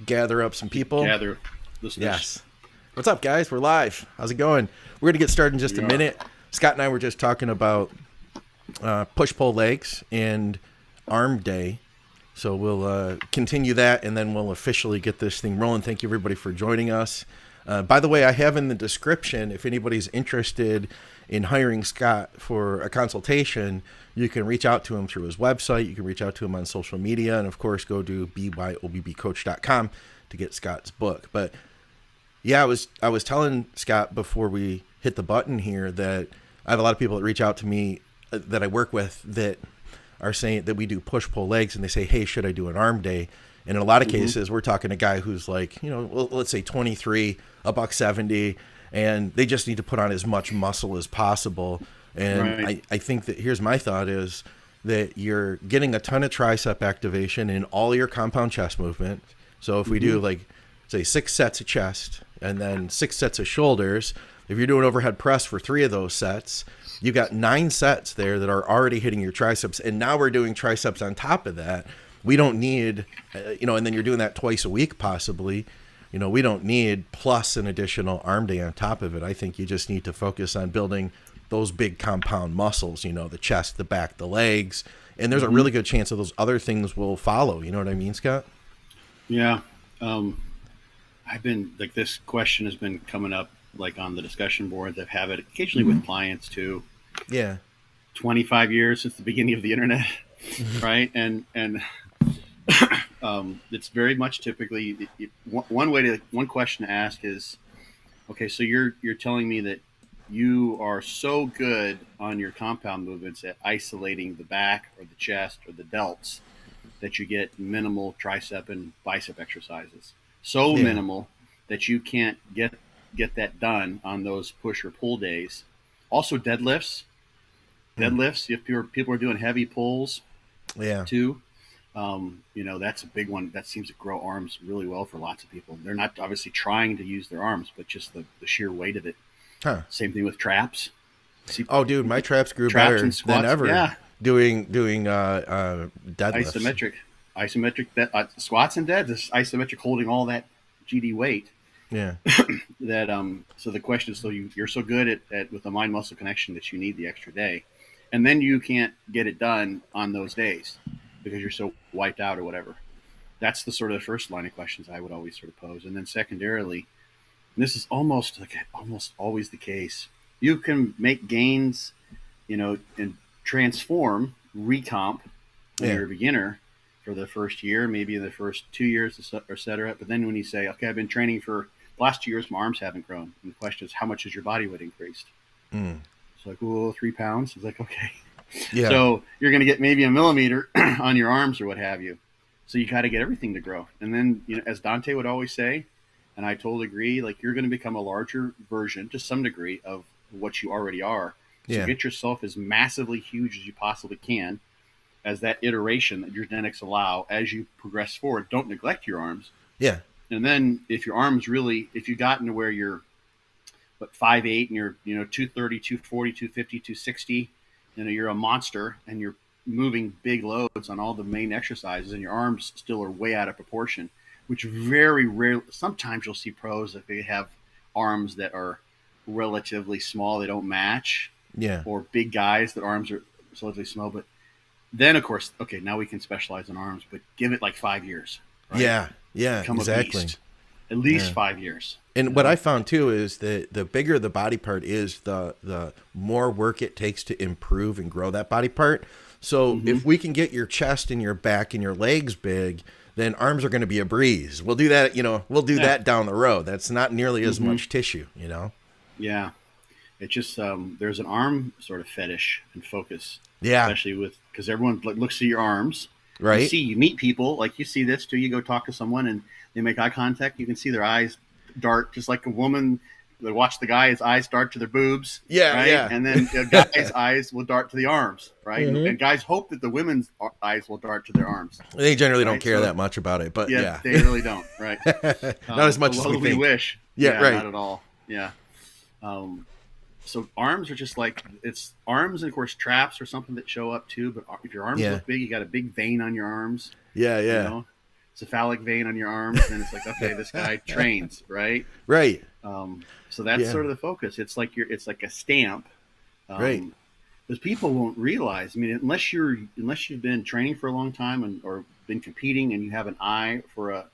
gather up some people. Gather listeners. Yes. What's up, guys? We're live. How's it going? We're going to get started in just a minute. Scott and I were just talking about push-pull legs and arm day. So we'll continue that, and then we'll officially get this thing rolling. Thank you, everybody, for joining us. By the way, I have in the description, if anybody's interested in hiring Scott for a consultation, you can reach out to him through his website. You can reach out to him on social media. And, of course, go to byobbcoach.com to get Scott's book. But, yeah, I was telling Scott before we hit the button here that I have a lot of people that reach out to me that I work with that are saying that we do push-pull legs, and they say, hey, should I do an arm day? And in a lot of cases, we're talking a guy who's like, you know, let's say 23, $170, and they just need to put on as much muscle as possible. And right. I think that here's my thought is that you're getting a ton of tricep activation in all your compound chest movement. So if we do like, say, 6 sets of chest and then 6 sets of shoulders, if you're doing overhead press for 3 of those sets, you've got 9 sets there that are already hitting your triceps. And now we're doing triceps on top of that. We don't need, and then you're doing that twice a week possibly. We don't need plus an additional arm day on top of it. I think you just need to focus on building those big compound muscles, the chest, the back, the legs. And there's a really good chance that those other things will follow. You know what I mean, Scott? Yeah. I've been, like, this question has been coming up, like, on the discussion boards. I've had it occasionally with clients too. Yeah. 25 years since the beginning of the internet, right? And it's very much typically one question to ask is, okay, so you're telling me that you are so good on your compound movements at isolating the back or the chest or the delts that you get minimal tricep and bicep exercises. So minimal that you can't get that done on those push or pull days. Also deadlifts, if people are doing heavy pulls too. That's a big one. That seems to grow arms really well for lots of people. They're not obviously trying to use their arms, but just the sheer weight of it. Huh. Same thing with traps. Oh, dude, my traps grew better than ever. Yeah. Doing deadlifts. Isometric squats and dead. This isometric holding all that GD weight. Yeah. So the question is, so you're so good at with the mind muscle connection that you need the extra day, and then you can't get it done on those days because you're so wiped out or whatever. That's the sort of first line of questions I would always sort of pose. And then secondarily, and this is almost always the case, you can make gains, and transform, recomp when you're a beginner for the first year, maybe the first 2 years, et cetera. But then when you say, okay, I've been training for the last 2 years, my arms haven't grown. And the question is, how much has your body weight increased? It's like, 3 pounds. It's like, okay. Yeah. So you're going to get maybe a millimeter on your arms or what have you. So you got to get everything to grow. And then, as Dante would always say, and I totally agree, like, you're going to become a larger version to some degree of what you already are. So get yourself as massively huge as you possibly can as that iteration that your genetics allow as you progress forward. Don't neglect your arms. Yeah. And then if your arms really, if you've gotten to where you're 5'8" and you're, 230, 240, 250, 260, you're a monster and you're moving big loads on all the main exercises and your arms still are way out of proportion, which very rarely, sometimes you'll see pros if they have arms that are relatively small, they don't match. Yeah. Or big guys that arms are relatively small. But then, of course, okay, now we can specialize in arms, but give it like 5 years. Right? Yeah, Become exactly. A beast. At least 5 years. And what I found too is that the bigger the body part is, the more work it takes to improve and grow that body part. So if we can get your chest and your back and your legs big, then arms are going to be a breeze. We'll do that, that down the road. That's not nearly as much tissue, Yeah. It's just, there's an arm sort of fetish and focus. Yeah. Especially because everyone looks at your arms. Right. You meet people, like you see this too. You go talk to someone and they make eye contact. You can see their eyes dart, just like a woman. They watch the guy, his eyes dart to their boobs. Yeah, right? yeah. And then the guy's eyes will dart to the arms, right? And guys hope that the women's eyes will dart to their arms. They generally don't care that much about it, but yeah. They really don't, right? Not as much as we wish. Yeah, right. Not at all. Yeah. So arms are just like, it's arms, and of course traps are something that show up too. But if your arms look big, you got a big vein on your arms. Yeah. cephalic vein on your arms, and it's like, okay, this guy trains, right? Right. So that's sort of the focus. It's like it's like a stamp. Right. Because people won't realize. I mean, unless you've been training for a long time or been competing, and you have an eye for a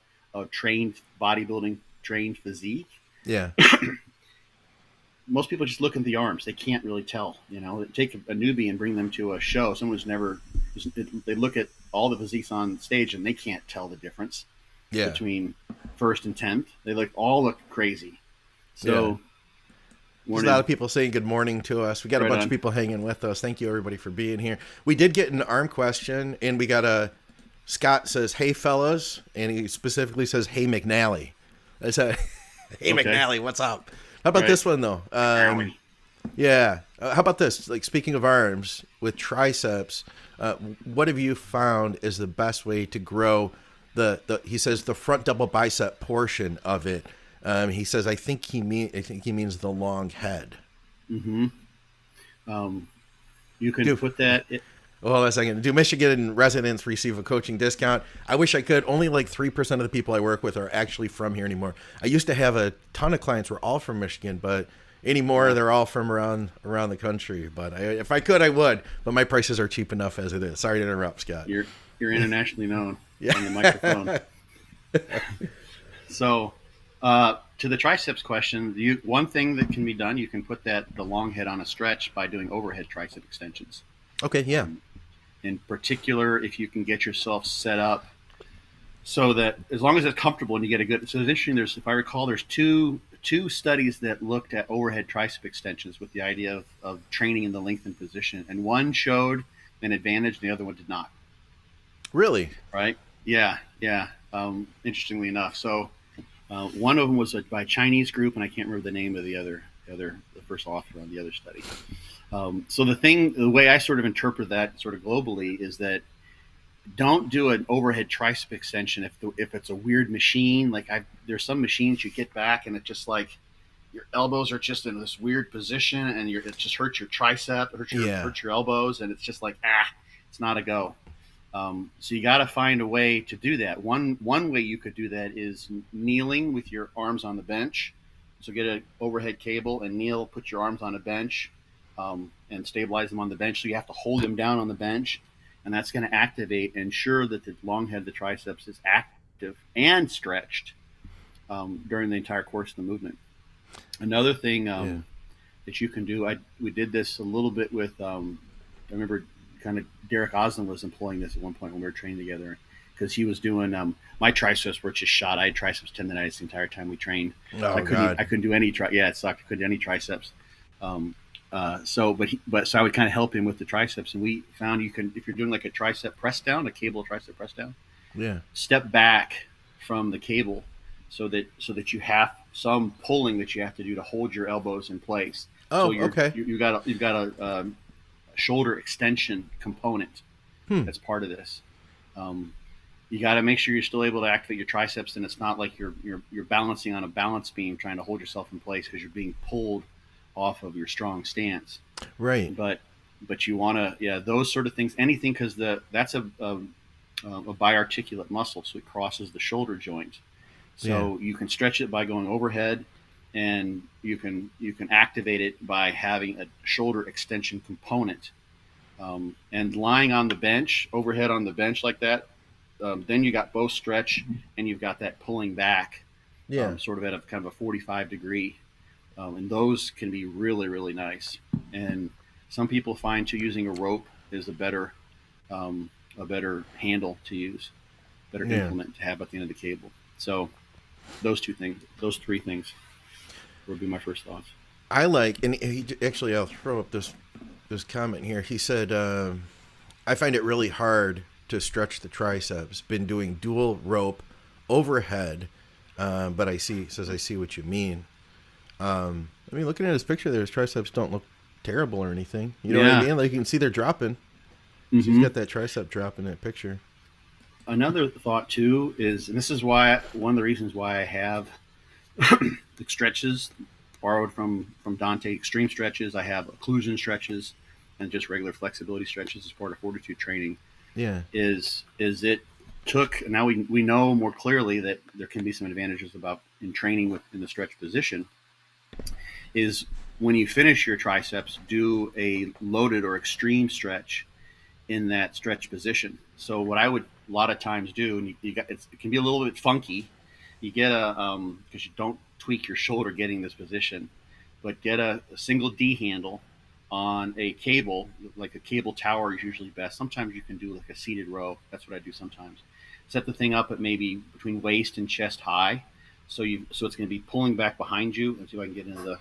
trained bodybuilding trained physique. Yeah. Most people just look at the arms. They can't really tell. Take a newbie and bring them to a show. Someone who's never. They look at all the physiques on stage and they can't tell the difference between first and 10th. They all look crazy. So there's a lot of people saying good morning to us. We got a bunch of people hanging with us. Thank you everybody for being here. We did get an arm question, and we got Scott says, "Hey fellas," and he specifically says, "Hey McNally." I said, "Hey McNally, what's up?" How about this one though? Yeah. How about this? Like, speaking of arms with triceps, what have you found is the best way to grow he says the front double bicep portion of it. He says, I think he means the long head. Mm-hmm. You can put that. Hold on a second. Do Michigan residents receive a coaching discount? I wish I could. Only like 3% of the people I work with are actually from here anymore. I used to have a ton of clients who were all from Michigan, but anymore they're all from around the country. But if I could, I would. But my prices are cheap enough as it is. Sorry to interrupt, Scott. You're internationally known on the microphone. So, to the triceps question, one thing that can be done, you can put the long head on a stretch by doing overhead tricep extensions. Okay, yeah. In particular, if you can get yourself set up so that as long as it's comfortable and you get a good. So it's interesting. If I recall, there's two studies that looked at overhead tricep extensions with the idea of training in the lengthened position, and one showed an advantage, and the other one did not. Really? Right? Yeah. Interestingly enough, so one of them was by a Chinese group, and I can't remember the name of the first author on the other study. So the way I sort of interpret that sort of globally is that don't do an overhead tricep extension if it's a weird machine. Like there's some machines you get back and it's just like your elbows are just in this weird position and it just hurts your tricep, hurts your elbows, and it's just like it's not a go. So you got to find a way to do that. One way you could do that is kneeling with your arms on the bench. So get an overhead cable and kneel, put your arms on a bench. And stabilize them on the bench. So you have to hold them down on the bench, and that's going to activate and ensure that the long head of the triceps is active and stretched during the entire course of the movement. Another thing that you can do, we did this a little bit with, I remember kind of Derek Oslin was employing this at one point when we were training together, because he was doing, my triceps were just shot. I had triceps tendonitis the entire time we trained. I couldn't do any, it sucked. I couldn't do any triceps. So I would kind of help him with the triceps, and we found you can, if you're doing like a tricep press down, a cable tricep press down, step back from the cable so that you have some pulling that you have to do to hold your elbows in place. You've got a shoulder extension component that's part of this. You got to make sure you're still able to activate your triceps, and it's not like you're balancing on a balance beam trying to hold yourself in place because you're being pulled off of your strong stance. Right. But you want to, those sort of things, anything, because that's a biarticulate muscle, so it crosses the shoulder joint. So you can stretch it by going overhead, and you can activate it by having a shoulder extension component. And lying on the bench, overhead on the bench like that, then you got both stretch and you've got that pulling back, sort of at a kind of a 45 degree. And those can be really, really nice. And some people find using a rope is a better handle to use, better implement to have at the end of the cable. So those three things would be my first thoughts. I like, and I'll throw up this comment here. He said, I find it really hard to stretch the triceps. Been doing dual rope overhead, but I see what you mean. Looking at his picture there, his triceps don't look terrible or anything. You know what I mean? Like, you can see they're dropping. Mm-hmm. So he's got that tricep drop in that picture. Another thought too is, and this is one of the reasons why I have the stretches borrowed from Dante, extreme stretches. I have occlusion stretches and just regular flexibility stretches as part of Fortitude Training. Yeah, is it now we know more clearly that there can be some advantages about in training in the stretch position, is when you finish your triceps, do a loaded or extreme stretch in that stretch position. So what I would a lot of times do, and it can be a little bit funky, you get because you don't tweak your shoulder getting this position, but get a single D handle on a cable, like a cable tower is usually best. Sometimes you can do like a seated row. That's what I do sometimes. Set the thing up at maybe between waist and chest high. So it's going to be pulling back behind you. Let's see if I can get into the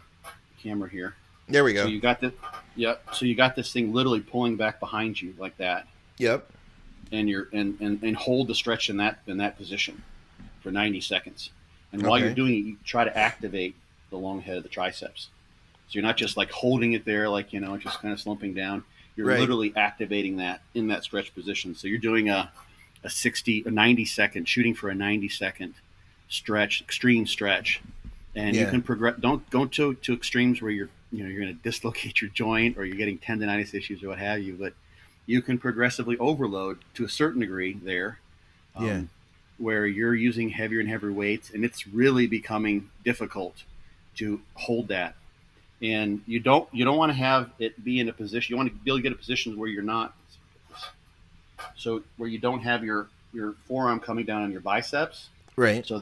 camera here. There we go. So you got this. Yep. So you got this thing literally pulling back behind you like that. Yep. And and hold the stretch in that position for 90 seconds. And while you're doing it, you try to activate the long head of the triceps. So you're not just like holding it there, like, just kind of slumping down. You're literally activating that in that stretch position. So you're doing a 90 second, shooting for a 90 second stretch, extreme stretch. And you can progress. Don't go to extremes where you're going to dislocate your joint or you're getting tendonitis issues or what have you. But you can progressively overload to a certain degree there, where you're using heavier and heavier weights, and it's really becoming difficult to hold that. And you don't want to have it be in a position. You want to be able to get a position where you're not. So where you don't have your forearm coming down on your biceps. Right. So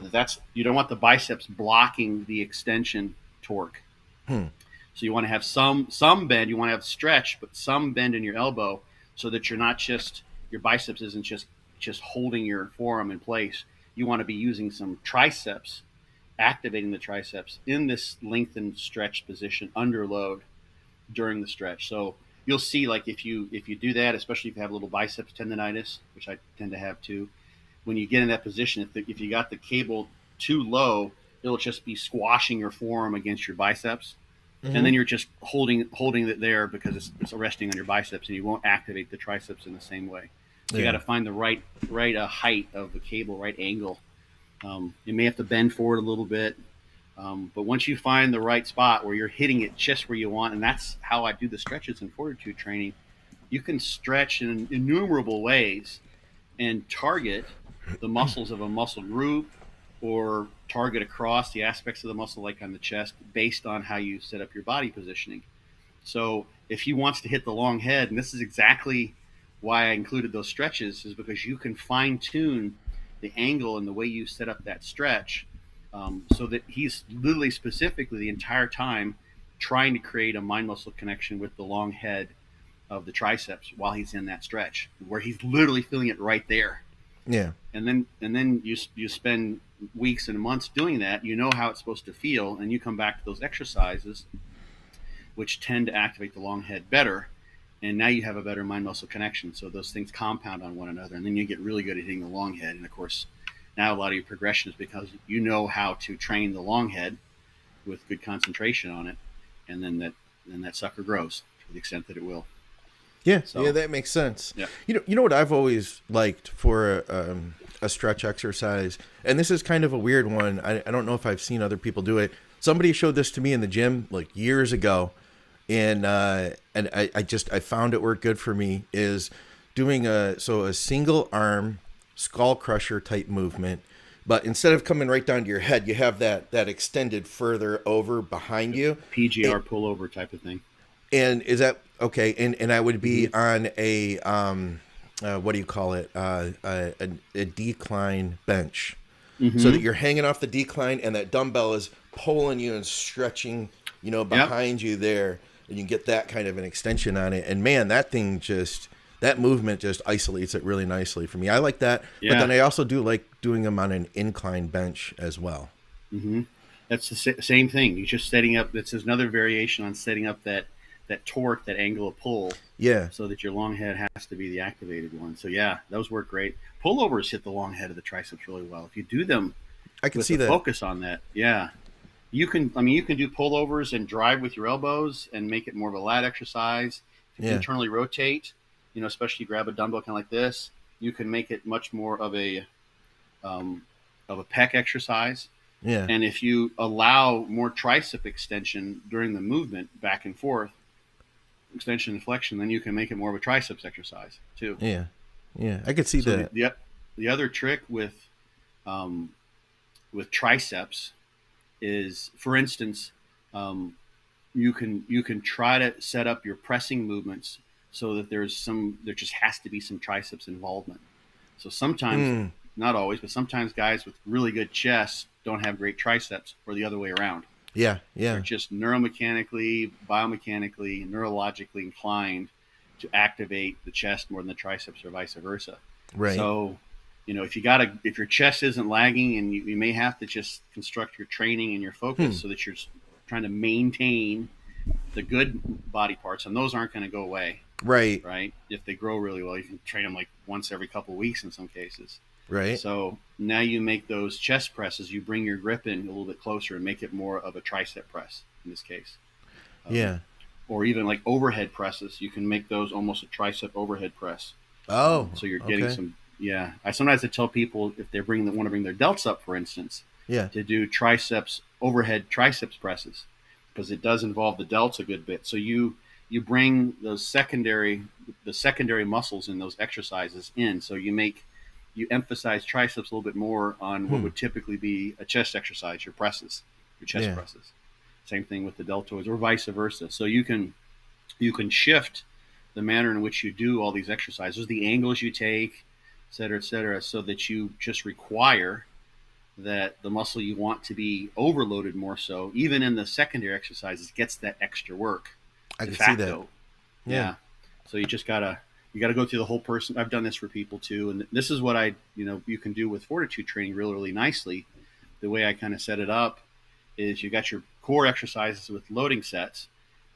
you don't want the biceps blocking the extension torque. So you want to have some bend. You want to have stretch, but some bend in your elbow, so that you're not your biceps isn't just holding your forearm in place. You want to be using some triceps, activating the triceps in this lengthened stretch position under load during the stretch. So you'll see, like if you do that, especially if you have a little biceps tendonitis, which I tend to have too, when you get in that position, if you got the cable too low, it'll just be squashing your forearm against your biceps. And then you're just holding it there because it's resting on your biceps, and you won't activate the triceps in the same way. So you got to find the right height of the cable, right angle. You may have to bend forward a little bit, but once you find the right spot where you're hitting it just where you want, and that's how I do the stretches in Fortitude Training, you can stretch in innumerable ways and target the muscles of a muscle group, or target across the aspects of the muscle, like on the chest, based on how you set up your body positioning. So if he wants to hit the long head, and this is exactly why I included those stretches, is because you can fine tune the angle and the way you set up that stretch, so that he's literally specifically the entire time trying to create a mind muscle connection with the long head of the triceps while he's in that stretch, where he's literally feeling it right there. Yeah. And then you spend weeks and months doing that. You know how it's supposed to feel, and you come back to those exercises, which tend to activate the long head better. And now you have a better mind muscle connection. So those things compound on one another, and then you get really good at hitting the long head. And of course, now a lot of your progression is because you know how to train the long head with good concentration on it, and then that sucker grows to the extent that it will. Yeah, so that makes sense. Yeah. You know what I've always liked for a stretch exercise, and this is kind of a weird one. I don't know if I've seen other people do it. Somebody showed this to me in the gym like years ago, and I found it worked good for me. Is doing a single arm skull crusher type movement, but instead of coming right down to your head, you have that extended further over behind you. PGR pullover type of thing. And is that okay? And I would be on a what do you call it? A decline bench, so that you're hanging off the decline, and that dumbbell is pulling you and stretching, behind you there, and you get that kind of an extension on it. And man, that movement just isolates it really nicely for me. I like that, but then I also do like doing them on an incline bench as well. That's the same thing. You're just setting up. This is another variation on setting up that torque, that angle of pull, so that your long head has to be the activated one. So those work great. Pullovers hit the long head of the triceps really well. If you do them, I can see that. Focus on that. You can do pullovers and drive with your elbows and make it more of a lat exercise. If you internally rotate, especially grab a dumbbell kind of like this, you can make it much more of a pec exercise. Yeah. And if you allow more tricep extension during the movement, back and forth, extension and flexion, then you can make it more of a triceps exercise too. Yeah. I could see that. Yep. the other trick with triceps is, for instance, you can try to set up your pressing movements so that there just has to be some triceps involvement. So sometimes, not always, but sometimes guys with really good chests don't have great triceps, or the other way around. Yeah. They're just neuromechanically, biomechanically, neurologically inclined to activate the chest more than the triceps, or vice versa. Right. So, if your chest isn't lagging, and you may have to just construct your training and your focus so that you're trying to maintain the good body parts, and those aren't going to go away. Right. If they grow really well, you can train them like once every couple of weeks in some cases. Right. So now you make those chest presses, you bring your grip in a little bit closer and make it more of a tricep press in this case. Yeah. Or even like overhead presses, you can make those almost a tricep overhead press. Oh. So you're getting some. Yeah. I sometimes tell people, if they want to bring their delts up, for instance, to do overhead triceps presses, because it does involve the delts a good bit. So you bring the secondary muscles in those exercises in. So you emphasize triceps a little bit more on what would typically be a chest exercise, your chest presses. Same thing with the deltoids, or vice versa. So you can shift the manner in which you do all these exercises, the angles you take, et cetera, so that you just require that the muscle you want to be overloaded more so, even in the secondary exercises, gets that extra work. I can see that. Yeah. So you just gotta go through the whole person. I've done this for people too, and this is what you can do with Fortitude Training really, really nicely. The way I kind of set it up is you got your core exercises with loading sets,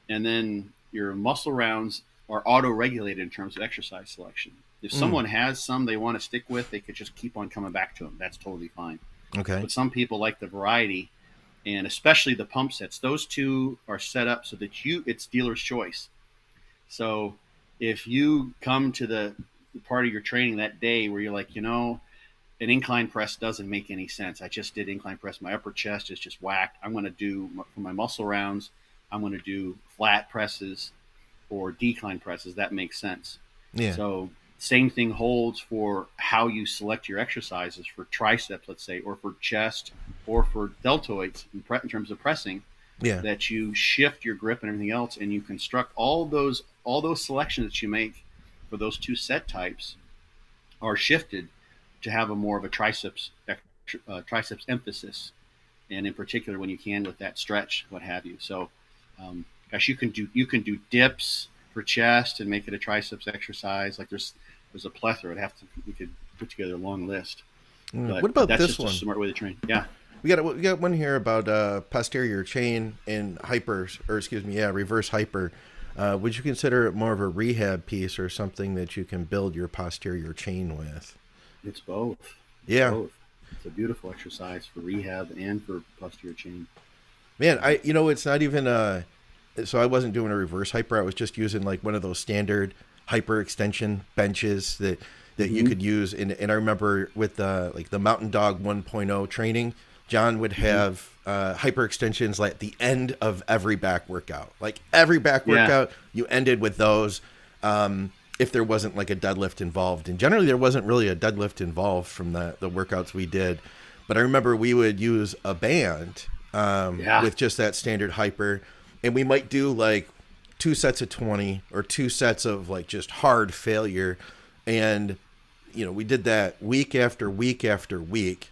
and then your muscle rounds are auto-regulated in terms of exercise selection. If someone has some they want to stick with, they could just keep on coming back to them. That's totally fine. Okay. But some people like the variety, and especially the pump sets. Those two are set up so that it's dealer's choice. So if you come to the part of your training that day where you're like, an incline press doesn't make any sense. I just did incline press. My upper chest is just whacked. I'm going to do, for my muscle rounds, I'm going to do flat presses or decline presses. That makes sense. Yeah. So same thing holds for how you select your exercises for triceps, let's say, or for chest, or for deltoids in terms of pressing. Yeah. That you shift your grip and everything else, and you construct all those selections that you make for those two set types are shifted to have a more of a triceps emphasis, and in particular when you can with that stretch, what have you. So, gosh, you can do dips for chest and make it a triceps exercise. Like there's a plethora. We could put together a long list. But what about that's this just one? a smart way to train. Yeah. We got one here about posterior chain and reverse hyper. Would you consider it more of a rehab piece or something that you can build your posterior chain with? It's both. It's a beautiful exercise for rehab and for posterior chain. Man, it's not even so I wasn't doing a reverse hyper. I was just using like one of those standard hyper extension benches that you could use. And I remember with the Mountain Dog 1.0 training, John would have hyper extensions like at the end of every back workout. Like every back workout, you ended with those. If there wasn't like a deadlift involved, and generally there wasn't really a deadlift involved from the workouts we did. But I remember we would use a band with just that standard hyper, and we might do like 2 sets of 20 or 2 sets of like just hard failure. And, we did that week after week after week.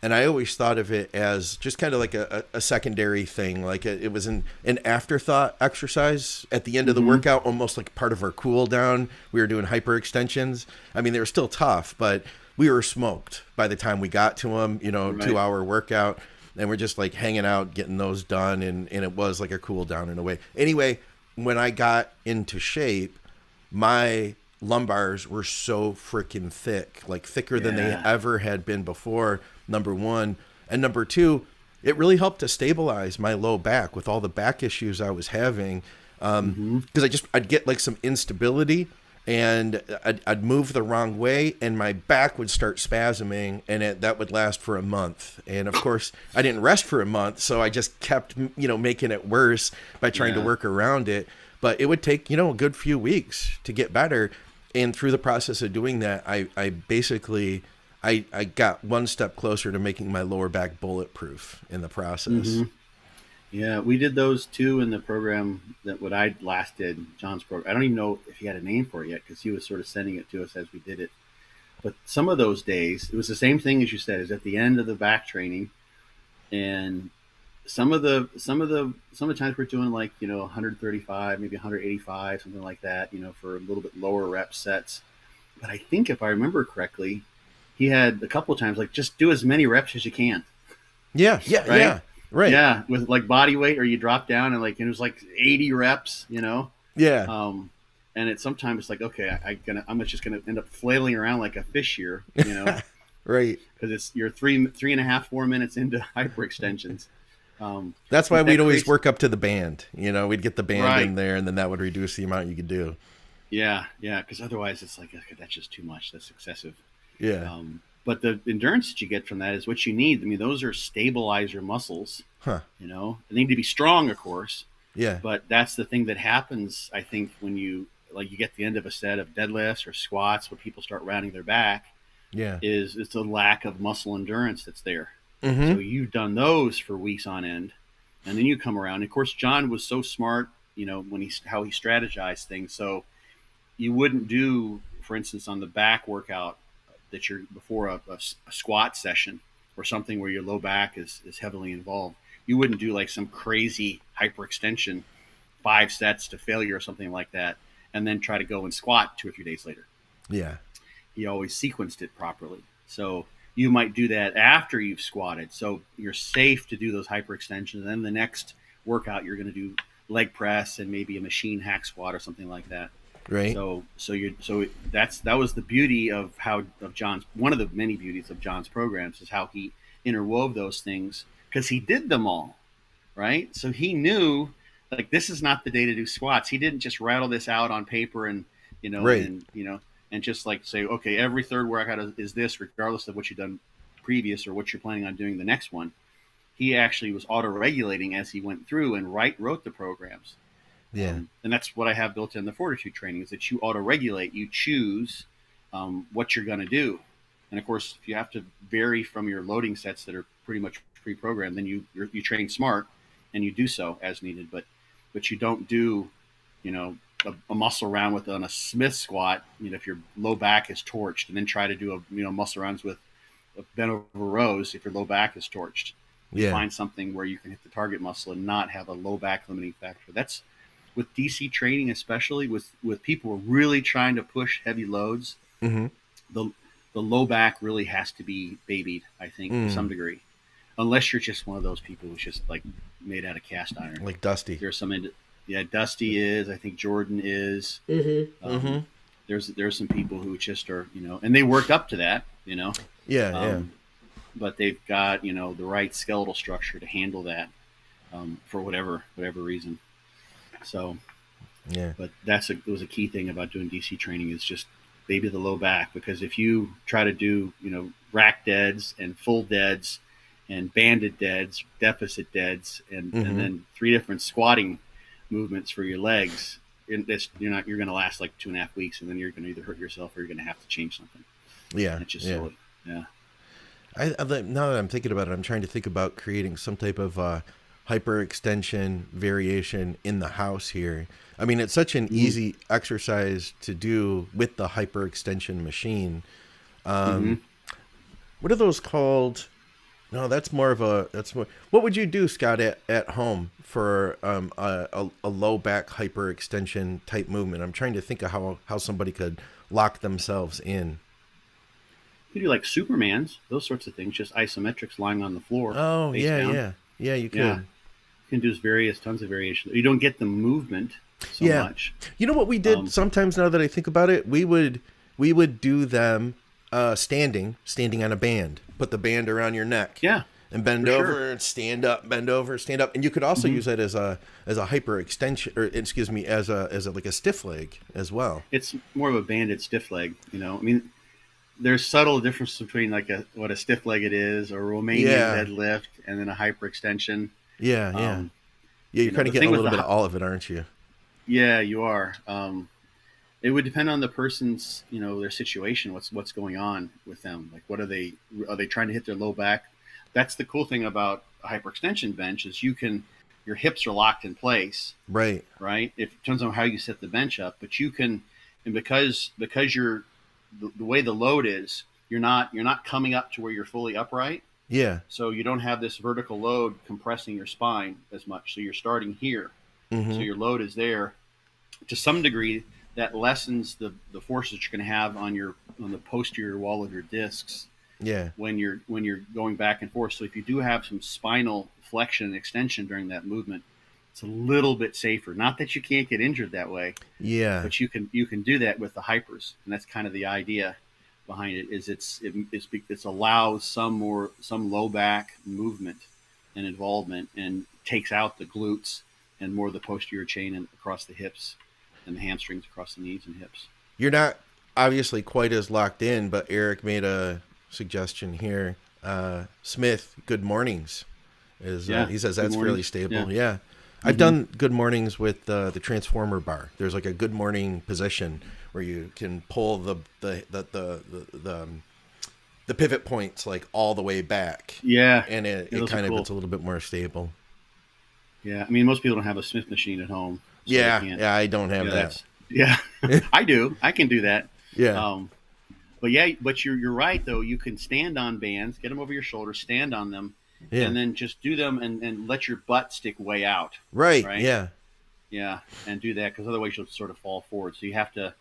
And I always thought of it as just kind of like a secondary thing. Like it was an afterthought exercise at the end of the workout, almost like part of our cool down. We were doing hyper extensions. I mean, they were still tough, but we were smoked by the time we got to them, 2-hour workout. And we're just like hanging out, getting those done. And it was like a cool down in a way. Anyway, when I got into shape, my lumbars were so freaking thick, like thicker than they ever had been before, number one. And number two, it really helped to stabilize my low back with all the back issues I was having. Because I'd get like some instability, and I'd move the wrong way, and my back would start spasming, and that would last for a month. And of course, I didn't rest for a month, so I just kept, making it worse by trying to work around it. But it would take, a good few weeks to get better. And through the process of doing that, I basically I got one step closer to making my lower back bulletproof in the process. Mm-hmm. Yeah, we did those too in the program that what I last did, John's program. I don't even know if he had a name for it yet because he was sort of sending it to us as we did it. But some of those days, it was the same thing as you said, is at the end of the back training, and some of the times we're doing like 135, maybe 185, something like that, for a little bit lower rep sets. But I think if I remember correctly, he had a couple of times like just do as many reps as you can. Yeah, right? yeah, right. Yeah, with like body weight, or you drop down and like it was like 80 reps, Yeah. And sometimes it's like, okay, I'm just gonna end up flailing around like a fish here, Right. because you're 3.5, 4 minutes into hyperextensions. That's why we'd always work up to the band. We'd get the band in there, and then that would reduce the amount you could do. Yeah, because otherwise it's like, okay, that's just too much. That's excessive. Yeah. But the endurance that you get from that is what you need. I mean, those are stabilizer muscles. Huh. They need to be strong, of course. Yeah. But that's the thing that happens, I think, when you get the end of a set of deadlifts or squats where people start rounding their back. Yeah. Is it's a lack of muscle endurance that's there. Mm-hmm. So you've done those for weeks on end, and then you come around. And of course, John was so smart, when how he strategized things. So you wouldn't do, for instance, on the back workout that you're before a squat session or something where your low back is heavily involved. You wouldn't do like some crazy hyperextension 5 sets to failure or something like that, and then try to go and squat 2 or 3 days later. Yeah. He always sequenced it properly. So you might do that after you've squatted. So you're safe to do those hyperextensions. And then the next workout, you're going to do leg press and maybe a machine hack squat or something like that. Right. So that was the beauty of John's, one of the many beauties of John's programs is how he interwove those things, because he did them all, right? So he knew like this is not the day to do squats. He didn't just rattle this out on paper and right. and just like say, okay, every third workout is this, regardless of what you've done previous or what you're planning on doing the next one. He actually was auto-regulating as he went through and wrote the programs. Yeah. And that's what I have built in the Fortitude Training, is that you auto-regulate, you choose what you're going to do. And of course, if you have to vary from your loading sets that are pretty much pre-programmed, then you train smart and you do so as needed. But you don't do, a muscle round on a Smith squat, if your low back is torched, and then try to do muscle rounds with bent over rows if your low back is torched. Yeah. Find something where you can hit the target muscle and not have a low back limiting factor. That's with DC training, especially with people who are really trying to push heavy loads. Mm-hmm. The low back really has to be babied, I think, to some degree, unless you're just one of those people who's just like made out of cast iron, like Dusty. There's some, Dusty is. I think Jordan is. Mm-hmm. There's some people who just are, and they worked up to that, Yeah. But they've got the right skeletal structure to handle that, for whatever reason. So, yeah. But it was a key thing about doing DC training, is just baby the low back, because if you try to do rack deads and full deads and banded deads, deficit deads, and then 3 different squatting movements for your legs, you're going to last like 2.5 weeks, and then you're going to either hurt yourself or you're going to have to change something. Yeah. And it's just silly. Yeah. Now that I'm thinking about it, I'm trying to think about creating some type of hyperextension variation in the house here. I mean, it's such an easy exercise to do with the hyperextension machine. What are those called? No, that's more. What would you do, Scott, at home for a low back hyperextension type movement? I'm trying to think of how somebody could lock themselves in. You do like Supermans, those sorts of things, just isometrics lying on the floor. Oh, yeah, down. Yeah, you could. Yeah. You can do tons of variations. You don't get the movement so much. You know what we did sometimes, now that I think about it? We would do them standing on a band. Put the band around your neck. Yeah. And bend over and stand up, bend over, stand up. And you could also use that as a hyperextension, or excuse me, as a like a stiff leg as well. It's more of a banded stiff leg, I mean, there's subtle difference between like what a stiff legged is, or Romanian deadlift, and then a hyperextension. Yeah. You're kind of getting a little bit of all of it, aren't you? Yeah, you are. It would depend on the person's, their situation. What's going on with them? Like, are they trying to hit their low back? That's the cool thing about a hyperextension bench is your hips are locked in place. Right. Right. It depends on how you set the bench up, but you can, and because you're the way the load is, you're not coming up to where you're fully upright. Yeah. So you don't have this vertical load compressing your spine as much. So you're starting here. Mm-hmm. So your load is there to some degree. That lessens the forces that you're going to have on the posterior wall of your discs. Yeah. When you're going back and forth. So if you do have some spinal flexion and extension during that movement, it's a little bit safer. Not that you can't get injured that way. Yeah. But you can do that with the hypers, and that's kind of the idea behind it. Is it allows some low back movement and involvement, and takes out the glutes and more of the posterior chain and across the hips and the hamstrings across the knees and hips. You're not obviously quite as locked in, but Eric made a suggestion here. Smith, good mornings. He says that's fairly stable. Yeah. I've done good mornings with the transformer bar. There's like a good morning position where you can pull the pivot points like all the way back. Yeah. And it's a little bit more stable. Yeah. I mean, most people don't have a Smith machine at home. So yeah. I don't have that. Yeah. I do. I can do that. Yeah. But you're right though. You can stand on bands, get them over your shoulder, stand on them. Yeah. And then just do them and let your butt stick way out. Right. Yeah. Yeah. And do that, because otherwise you'll sort of fall forward. So you have to,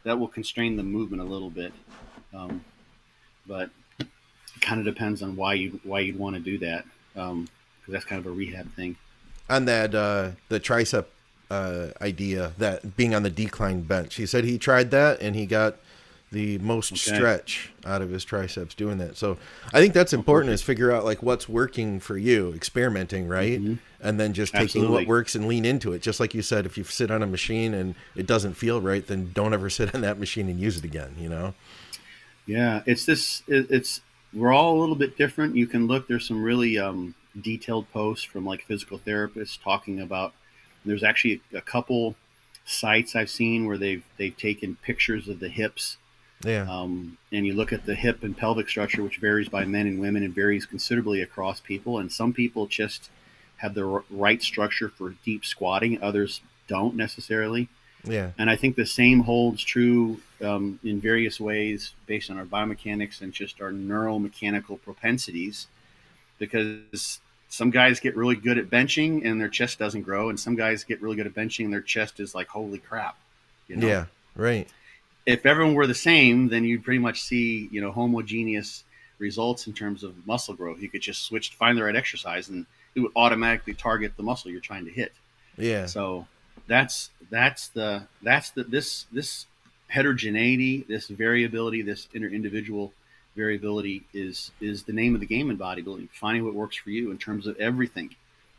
that will constrain the movement a little bit. But it kind of depends on why you'd want to do that. Because that's kind of a rehab thing. On that, the tricep idea, that being on the decline bench, he said he tried that and he got the most stretch out of his triceps doing that. So I think that's important, is figure out like what's working for you, experimenting, right? Mm-hmm. And then just taking what works and lean into it. Just like you said, if you sit on a machine and it doesn't feel right, then don't ever sit on that machine and use it again, Yeah, we're all a little bit different. You can look, there's some really detailed posts from like physical therapists talking about, there's actually a couple sites I've seen where they've taken pictures of the hips. Yeah. And you look at the hip and pelvic structure, which varies by men and women and varies considerably across people. And some people just have the right structure for deep squatting. Others don't necessarily. Yeah. And I think the same holds true in various ways based on our biomechanics and just our neuromechanical propensities, because some guys get really good at benching and their chest doesn't grow. And some guys get really good at benching and their chest is like, holy crap. Yeah. Right. If everyone were the same, then you'd pretty much see, homogeneous results in terms of muscle growth. You could just find the right exercise, and it would automatically target the muscle you're trying to hit. Yeah. So this heterogeneity, this variability, this inter-individual variability is the name of the game in bodybuilding. Finding what works for you in terms of everything,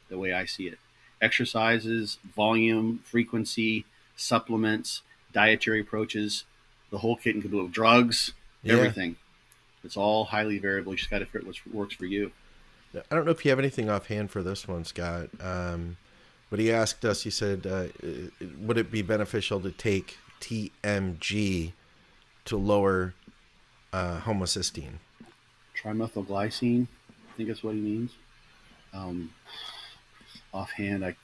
the way I see it: exercises, volume, frequency, supplements, dietary approaches. The whole kit and caboodle, drugs, everything. It's all highly variable. You just got to figure out what works for you. I don't know if you have anything offhand for this one, Scott. But he asked us, he said, would it be beneficial to take TMG to lower homocysteine? Trimethylglycine, I think that's what he means. Offhand, I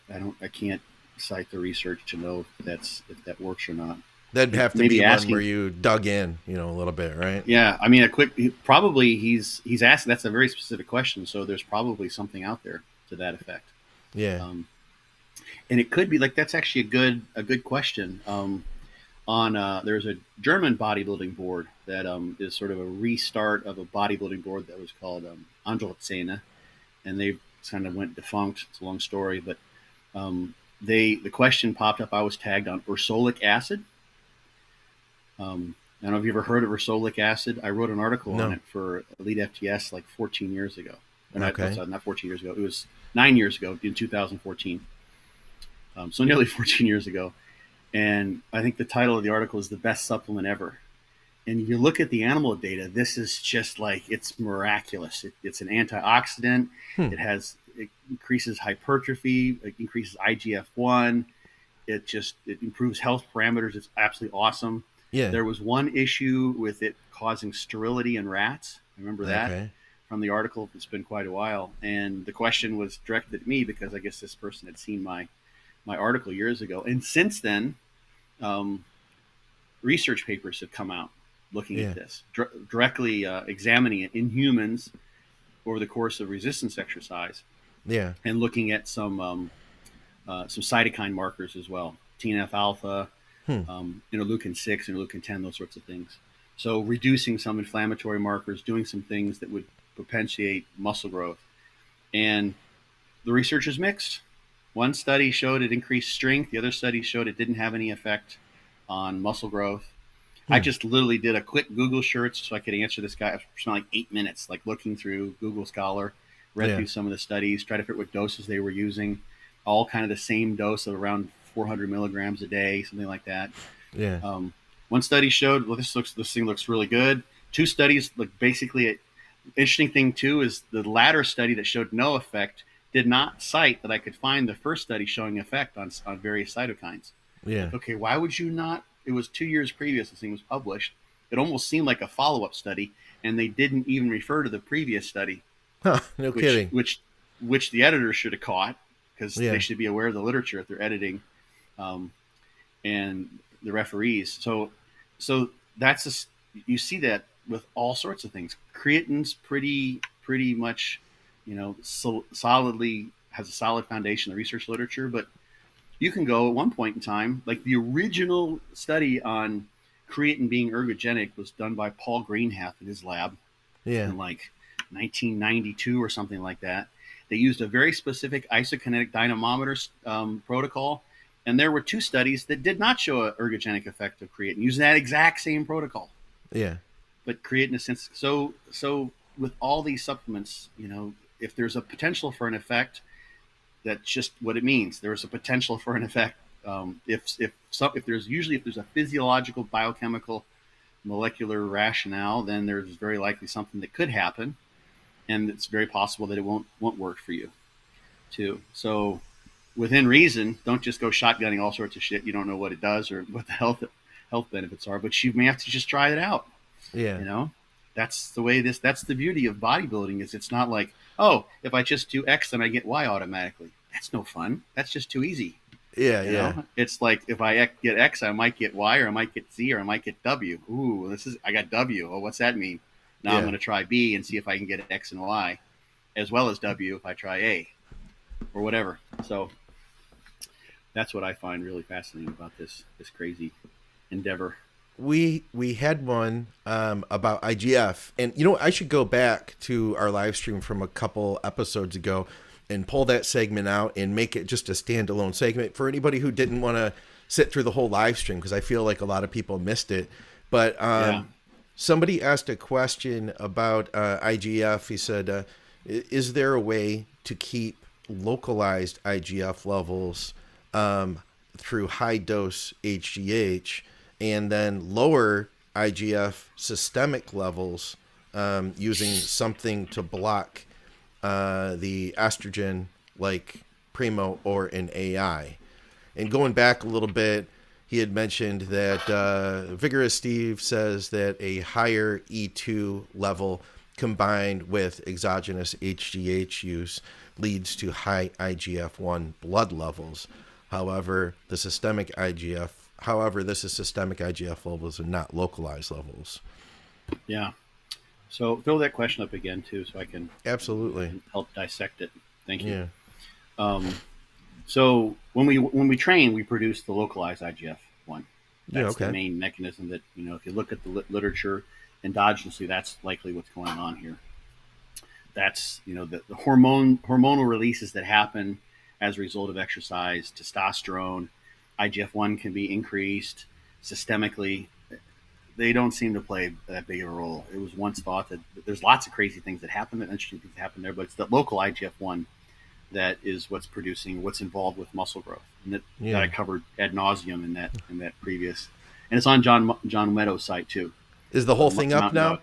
can't cite the research to know if that works or not. That'd have to be one where you dug in, a little bit, right? Yeah, I mean, he's asked. That's a very specific question, so there's probably something out there to that effect. Yeah, and it could be like, that's actually a good question. There's a German bodybuilding board that is sort of a restart of a bodybuilding board that was called Androgen, and they kind of went defunct. It's a long story, but the question popped up. I was tagged on ursolic acid. I don't know if you ever heard of ursolic acid. I wrote an article on it for Elite FTS like 14 years ago. Not 14 years ago. It was 9 years ago, in 2014. So nearly 14 years ago. And I think the title of the article is "The Best Supplement Ever." And you look at the animal data, this is just like, it's miraculous. It's an antioxidant. It increases hypertrophy. It increases IGF-1. it improves health parameters. It's absolutely awesome. Yeah. There was one issue with it causing sterility in rats. I remember that from the article. It's been quite a while. And the question was directed at me because I guess this person had seen my article years ago. And since then, research papers have come out looking at this, directly examining it in humans over the course of resistance exercise. Yeah. And looking at some cytokine markers as well, TNF alpha, interleukin 6, interleukin 10, those sorts of things. So reducing some inflammatory markers, doing some things that would propitiate muscle growth. And the research is mixed. One study showed it increased strength. The other study showed it didn't have any effect on muscle growth. I just literally did a quick Google search so I could answer this guy. I spent like 8 minutes, like looking through Google Scholar, read through some of the studies, tried to figure out what doses they were using, all kind of the same dose of around 400 milligrams a day, something like that. Yeah. One study showed, well, this thing looks really good. Two studies look basically. Interesting thing too is the latter study that showed no effect did not cite that I could find the first study showing effect on various cytokines. Yeah. Okay, why would you not? It was 2 years previous this thing was published. It almost seemed like a follow-up study, and they didn't even refer to the previous study. Huh, no kidding. Which the editors should have caught, because they should be aware of the literature if they're editing, and the referees. So that's you see that with all sorts of things. Creatine's pretty much, solidly has a solid foundation in the research literature, but you can go at one point in time, like the original study on creatine being ergogenic was done by Paul Greenhalgh in his lab in like 1992 or something like that. They used a very specific isokinetic dynamometer protocol, and there were two studies that did not show an ergogenic effect of creatine using that exact same protocol. Yeah. But creatine is so with all these supplements, if there's a potential for an effect, that's just what it means. There's a potential for an effect. If there's a physiological, biochemical, molecular rationale, then there's very likely something that could happen, and it's very possible that it won't work for you, too. So, within reason, don't just go shotgunning all sorts of shit. You don't know what it does or what the health benefits are, but you may have to just try it out. Yeah, that's the way that's the beauty of bodybuilding is it's not like, oh, if I just do X, then I get Y automatically. That's no fun. That's just too easy. Yeah. It's like if I get X, I might get Y, or I might get Z, or I might get W. Ooh, I got W. Oh, what's that mean? Now I'm going to try B and see if I can get X and Y, as well as W if I try A, or whatever. So that's what I find really fascinating about this crazy endeavor. We had one about IGF, and I should go back to our live stream from a couple episodes ago and pull that segment out and make it just a standalone segment for anybody who didn't want to sit through the whole live stream, because I feel like a lot of people missed it. But somebody asked a question about IGF. He said, is there a way to keep localized IGF levels through high dose HGH and then lower IGF systemic levels using something to block the estrogen like Primo or an AI? And going back a little bit, he had mentioned that Vigorous Steve says that a higher E2 level combined with exogenous HGH use leads to high IGF-1 blood levels. However, this is systemic IGF levels and not localized levels. Yeah. So throw that question up again too, so I can absolutely help dissect it. Thank you. Yeah. So when we train, we produce the localized IGF-1. That's the main mechanism that if you look at the literature endogenously, that's likely what's going on here. That's the hormonal releases that happen as a result of exercise, testosterone. IGF-1 can be increased systemically. They don't seem to play that big of a role. It was once thought that there's lots of crazy things that happen, interesting things that happen there, but it's the local IGF-1 that is what's involved with muscle growth. And that I covered ad nauseum in that previous. And it's on John Meadows' site too. Is the whole thing up now?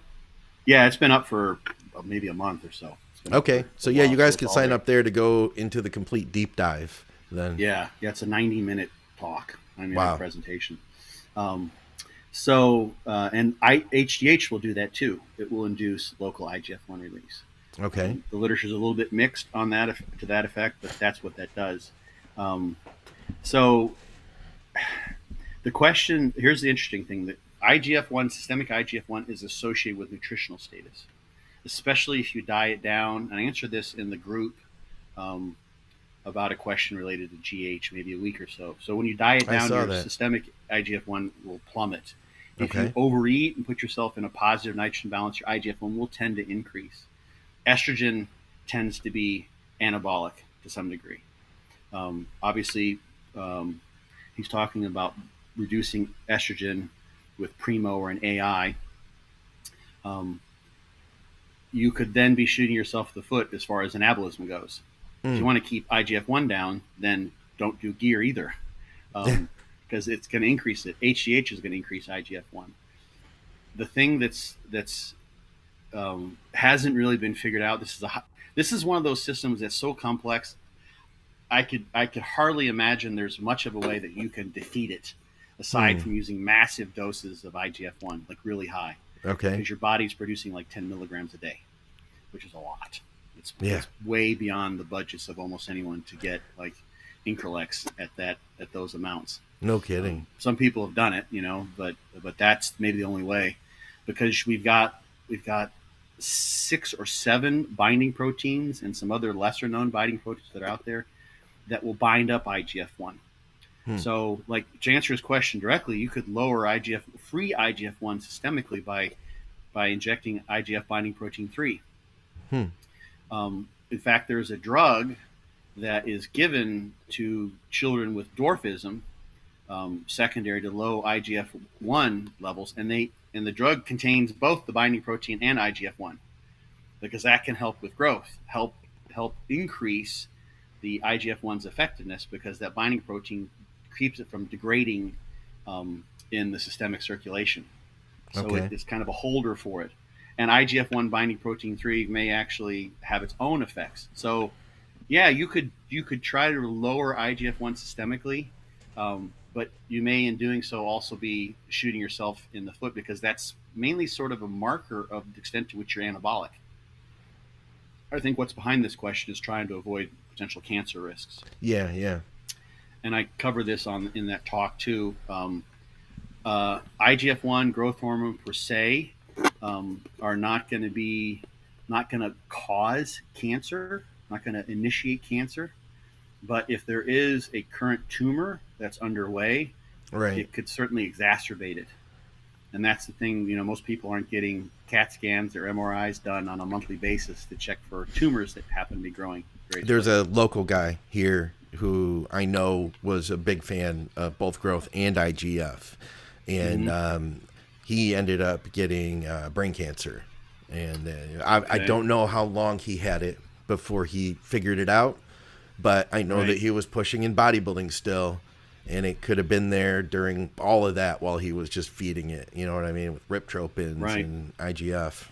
Yeah, it's been up for maybe a month or so. Okay, so you guys can sign up there to go into the complete deep dive then. Yeah, it's a 90-minute talk. I mean, Wow. a presentation. And HGH will do that too. It will induce local IGF-1 release. Okay. The literature is a little bit mixed on that to that effect, but that's what that does. So the question here's the interesting thing: that IGF-1, systemic IGF-1, is associated with nutritional status, especially if you diet down. And I answered this in the group about a question related to GH maybe a week or so. So when you diet I down, saw your that. systemic IGF-1 will plummet. If Okay. you overeat and put yourself in a positive nitrogen balance, your IGF-1 will tend to increase. Estrogen tends to be anabolic to some degree. Obviously, he's talking about reducing estrogen with Primo or an AI. You could then be shooting yourself in the foot as far as anabolism goes. If you want to keep IGF-1 down, then don't do gear either, because it's going to increase it. HGH is going to increase IGF-1. The thing that's hasn't really been figured out. This is one of those systems that's so complex. I could hardly imagine there's much of a way that you can defeat it, aside from using massive doses of IGF-1, like really high. Okay. Because your body's producing like 10 milligrams a day, which is a lot. It's way beyond the budgets of almost anyone to get like Increlex at those amounts. No kidding. Some people have done it, but that's maybe the only way, because we've got 6 or 7 binding proteins and some other lesser known binding proteins that are out there that will bind up IGF-1. So, like, to answer his question directly, you could lower free IGF-1 systemically by injecting IGF binding protein 3. In fact, there's a drug that is given to children with dwarfism, secondary to low IGF-1 levels, and the drug contains both the binding protein and IGF-1, because that can help with growth, help increase the IGF-1's effectiveness, because that binding protein keeps it from degrading in the systemic circulation. So it's kind of a holder for it. And IGF-1 binding protein 3 may actually have its own effects. So, yeah, you could try to lower IGF-1 systemically, but you may, in doing so, also be shooting yourself in the foot, because that's mainly sort of a marker of the extent to which you're anabolic. I think what's behind this question is trying to avoid potential cancer risks. Yeah. And I cover this in that talk too. IGF-1 growth hormone per se are not going to cause cancer, not going to initiate cancer. But if there is a current tumor that's underway, it could certainly exacerbate it. And that's the thing, most people aren't getting CAT scans or MRIs done on a monthly basis to check for tumors that happen to be growing. There's a local guy here who I know was a big fan of both growth and IGF. And he ended up getting brain cancer. And I don't know how long he had it before he figured it out. But I know that he was pushing in bodybuilding still. And it could have been there during all of that while he was just feeding it. You know what I mean? With riptropins and IGF.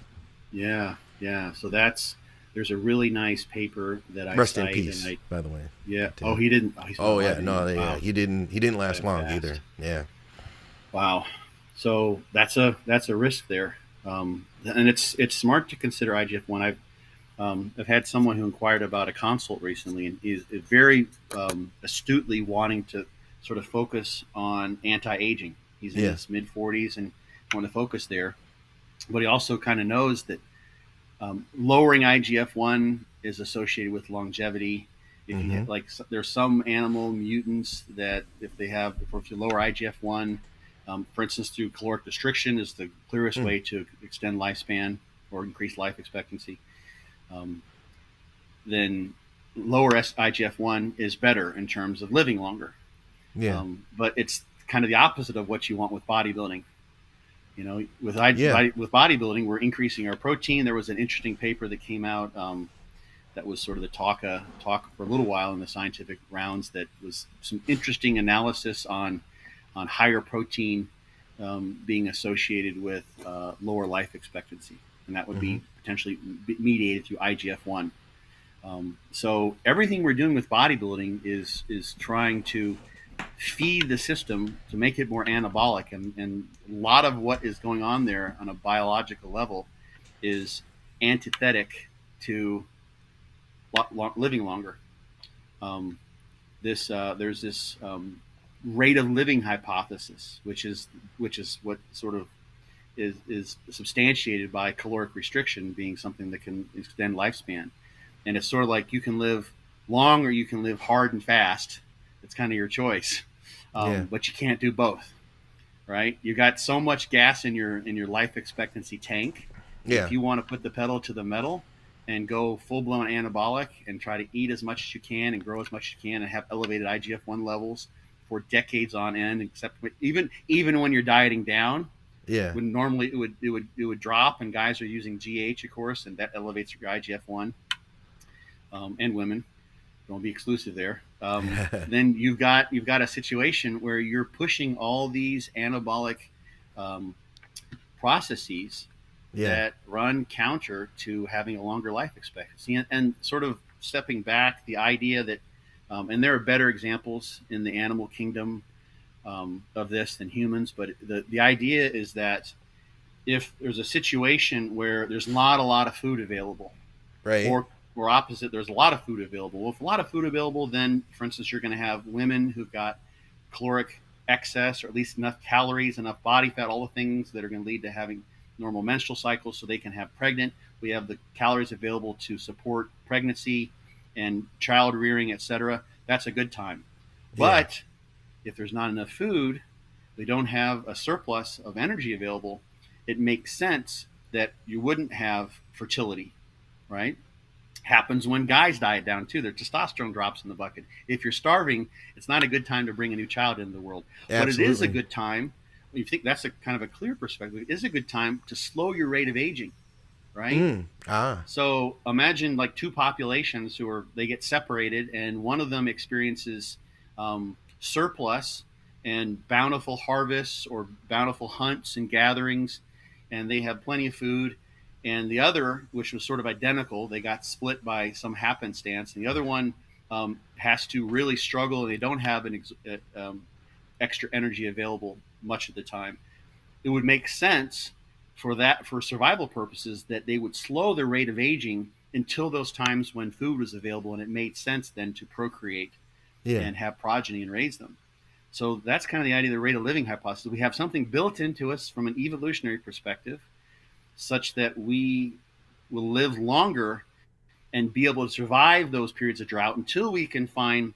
Yeah. So there's a really nice paper that I Rest cite. in peace, by the way. Yeah. Oh, he didn't. Yeah. He didn't last long either. Yeah. Wow. So that's a risk there. And it's smart to consider IGF-1. I've had someone who inquired about a consult recently, and is very astutely wanting to sort of focus on anti-aging. He's in his mid-40s and want to focus there. But he also kind of knows that lowering IGF-1 is associated with longevity. If you have, there's some animal mutants that if you lower IGF-1, for instance, through caloric restriction is the clearest way to extend lifespan or increase life expectancy. Then lower IGF-1 is better in terms of living longer. Yeah. But it's kind of the opposite of what you want with bodybuilding. With bodybuilding, we're increasing our protein. There was an interesting paper that came out that was sort of the talk for a little while in the scientific rounds, that was some interesting analysis on higher protein being associated with lower life expectancy. And that would be potentially mediated through IGF-1. So everything we're doing with bodybuilding is trying to feed the system to make it more anabolic. And a lot of what is going on there on a biological level is antithetic to living longer. There's this rate of living hypothesis, which is what sort of is substantiated by caloric restriction being something that can extend lifespan. And it's sort of like you can live long or you can live hard and fast. It's kind of your choice, but you can't do both, right? You got so much gas in your life expectancy tank. Yeah. If you want to put the pedal to the metal and go full-blown anabolic and try to eat as much as you can and grow as much as you can and have elevated IGF-1 levels for decades on end, except even when you're dieting down, when normally it would drop, and guys are using GH, of course, and that elevates your IGF-1, and women, don't be exclusive there. Then you've got a situation where you're pushing all these anabolic processes that run counter to having a longer life expectancy, and sort of stepping back, the idea that, and there are better examples in the animal kingdom of this than humans, but the idea is that if there's a situation where there's not a lot of food available, right, or opposite, there's a lot of food available. Well, if a lot of food available, then, for instance, you're going to have women who've got caloric excess, or at least enough calories, enough body fat, all the things that are going to lead to having normal menstrual cycles so they can have pregnant. We have the calories available to support pregnancy and child rearing, etc. That's a good time. But if there's not enough food, we don't have a surplus of energy available, it makes sense that you wouldn't have fertility, right? Happens when guys diet down too. Their testosterone drops in the bucket. If you're starving, it's not a good time to bring a new child into the world. Absolutely. But it is a good time. You think that's a kind of a clear perspective. It is a good time to slow your rate of aging, right? So imagine like two populations they get separated, and one of them experiences surplus and bountiful harvests or bountiful hunts and gatherings, and they have plenty of food. And the other, which was sort of identical, they got split by some happenstance. And the other one has to really struggle, and they don't have an extra energy available much of the time. It would make sense for survival purposes, that they would slow their rate of aging until those times when food was available, and it made sense then to procreate and have progeny and raise them. So that's kind of the idea of the rate of living hypothesis. We have something built into us from an evolutionary perspective, such that we will live longer and be able to survive those periods of drought until we can find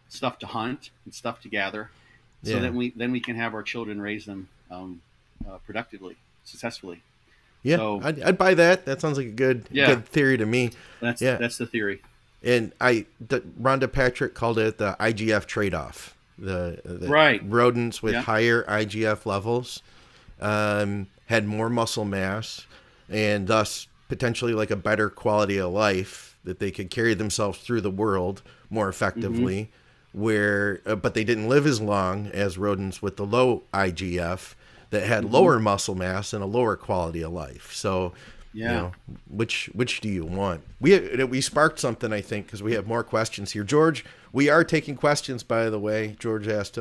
stuff to hunt and stuff to gather, so that we can have our children raise them productively, successfully. Yeah, so, I'd buy that. That sounds like a good theory to me. That's the theory. And Rhonda Patrick called it the IGF trade-off. The rodents with higher IGF levels had more muscle mass, and thus potentially like a better quality of life, that they could carry themselves through the world more effectively, but they didn't live as long as rodents with the low IGF that had lower muscle mass and a lower quality of life. So, you know, which do you want? We sparked something, I think, because we have more questions here. George, we are taking questions, by the way. George asked,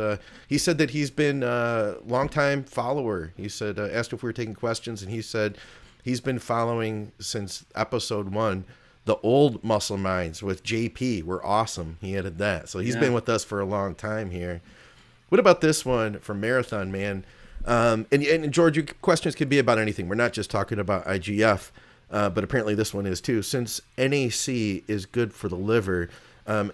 he said that he's been a longtime follower. He said, asked if we were taking questions, and he said he's been following since episode 1. The old Muscle Minds with JP were awesome. He added that. So he's been with us for a long time here. What about this one from Marathon Man? And George, your questions could be about anything. We're not just talking about IGF, but apparently this one is too. Since NAC is good for the liver,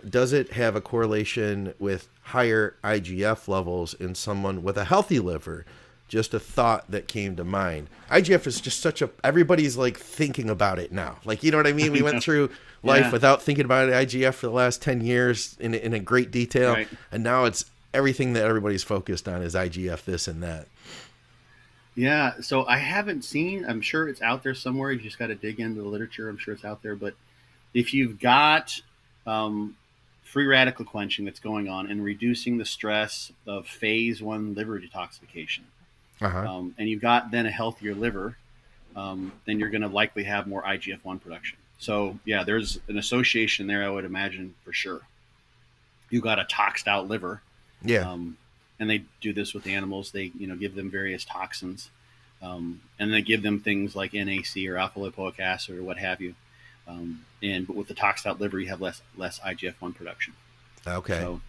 does it have a correlation with higher IGF levels in someone with a healthy liver? Just a thought that came to mind. IGF is just everybody's like thinking about it now. Like, you know what I mean? We went through life without thinking about IGF for the last 10 years in a great detail. Right. And now it's everything that everybody's focused on is IGF, this and that. Yeah. So I haven't seen, I'm sure it's out there somewhere. You just got to dig into the literature. I'm sure it's out there. But if you've got free radical quenching that's going on and reducing the stress of phase 1 liver detoxification, and you've got then a healthier liver, then you're going to likely have more IGF-1 production. So yeah, there's an association there, I would imagine, for sure. You've got a toxed out liver, Yeah. And they do this with animals. They, give them various toxins, and they give them things like NAC or alpha lipoic acid or what have you. But with the toxed out liver, you have less IGF-1 production. Okay. So,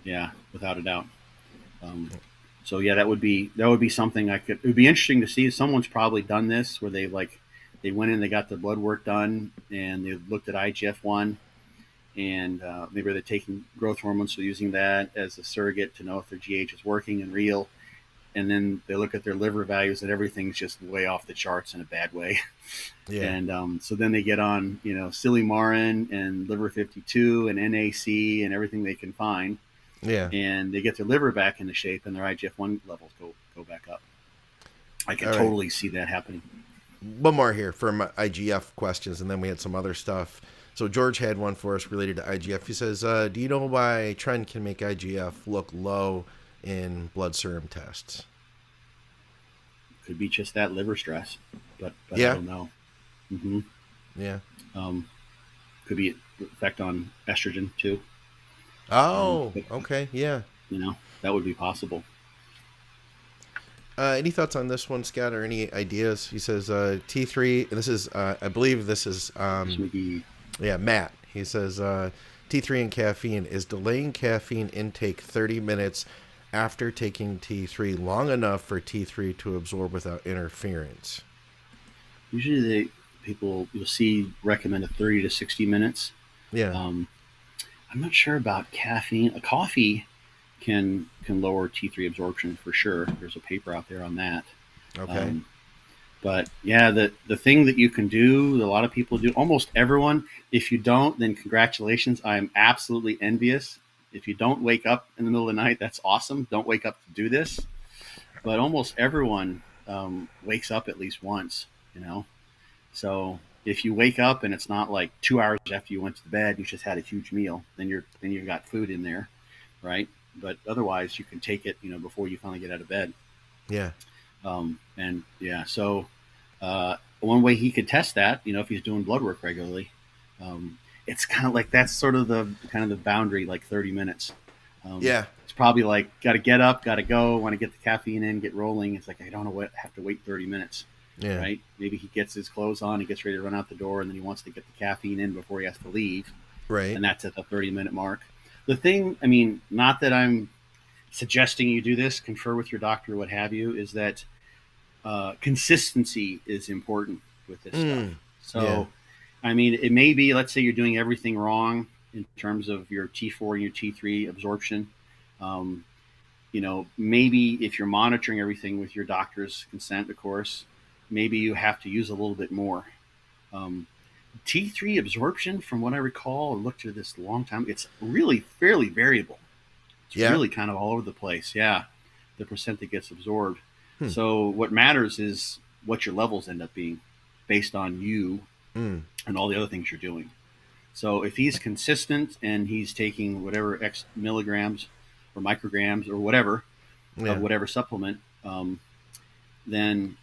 yeah, without a doubt. So yeah, that would be something it would be interesting to see. Someone's probably done this where they went in, they got the blood work done, and they looked at IGF-1, and maybe they're taking growth hormones, so using that as a surrogate to know if their GH is working and real. And then they look at their liver values, and everything's just way off the charts in a bad way. Yeah. And so then they get on, Silymarin and liver 52 and NAC and everything they can find. Yeah. And they get their liver back into shape, and their IGF-1 levels go back up. I can totally see that happening. One more here from IGF questions, and then we had some other stuff. So George had one for us related to IGF. He says, do you know why trend can make IGF look low in blood serum tests? Could be just that liver stress, but yeah. I don't know. Mm-hmm. Yeah. Could be effect on estrogen too. Oh, okay. Yeah. That would be possible. Any thoughts on this one, Scott, or any ideas? He says T3, and this is, I believe this is, Matt. He says T3 and caffeine. Is delaying caffeine intake 30 minutes after taking T3 long enough for T3 to absorb without interference? Usually you'll see recommended 30 to 60 minutes. Yeah. I'm not sure about caffeine. A coffee can lower T3 absorption for sure. There's a paper out there on that. Okay. But yeah, the thing that you can do, a lot of people do, almost everyone. If you don't, then congratulations. I am absolutely envious. If you don't wake up in the middle of the night, that's awesome. Don't wake up to do this. But almost everyone wakes up at least once, So if you wake up and it's not like 2 hours after you went to bed, you just had a huge meal, then you've got food in there, right? But otherwise, you can take it, before you finally get out of bed. Yeah. So one way he could test that, if he's doing blood work regularly, it's kind of like that's sort of the boundary, like 30 minutes. It's probably like got to get up, got to go, want to get the caffeine in, get rolling. It's like I don't know have to wait 30 minutes. Yeah. Right. Maybe he gets his clothes on, he gets ready to run out the door, and then he wants to get the caffeine in before he has to leave. Right. And that's at the 30-minute mark. The thing, not that I'm suggesting you do this, confer with your doctor, what have you, is that consistency is important with this stuff. So, it may be, let's say you're doing everything wrong in terms of your T4 and your T3 absorption. Maybe if you're monitoring everything with your doctor's consent, of course, maybe you have to use a little bit more. T3 absorption, from what I recall, I looked at this a long time, it's really fairly variable. It's really kind of all over the place. Yeah, the percent that gets absorbed. So what matters is what your levels end up being based on you and all the other things you're doing. So if he's consistent and he's taking whatever X milligrams or micrograms or whatever, of whatever supplement, then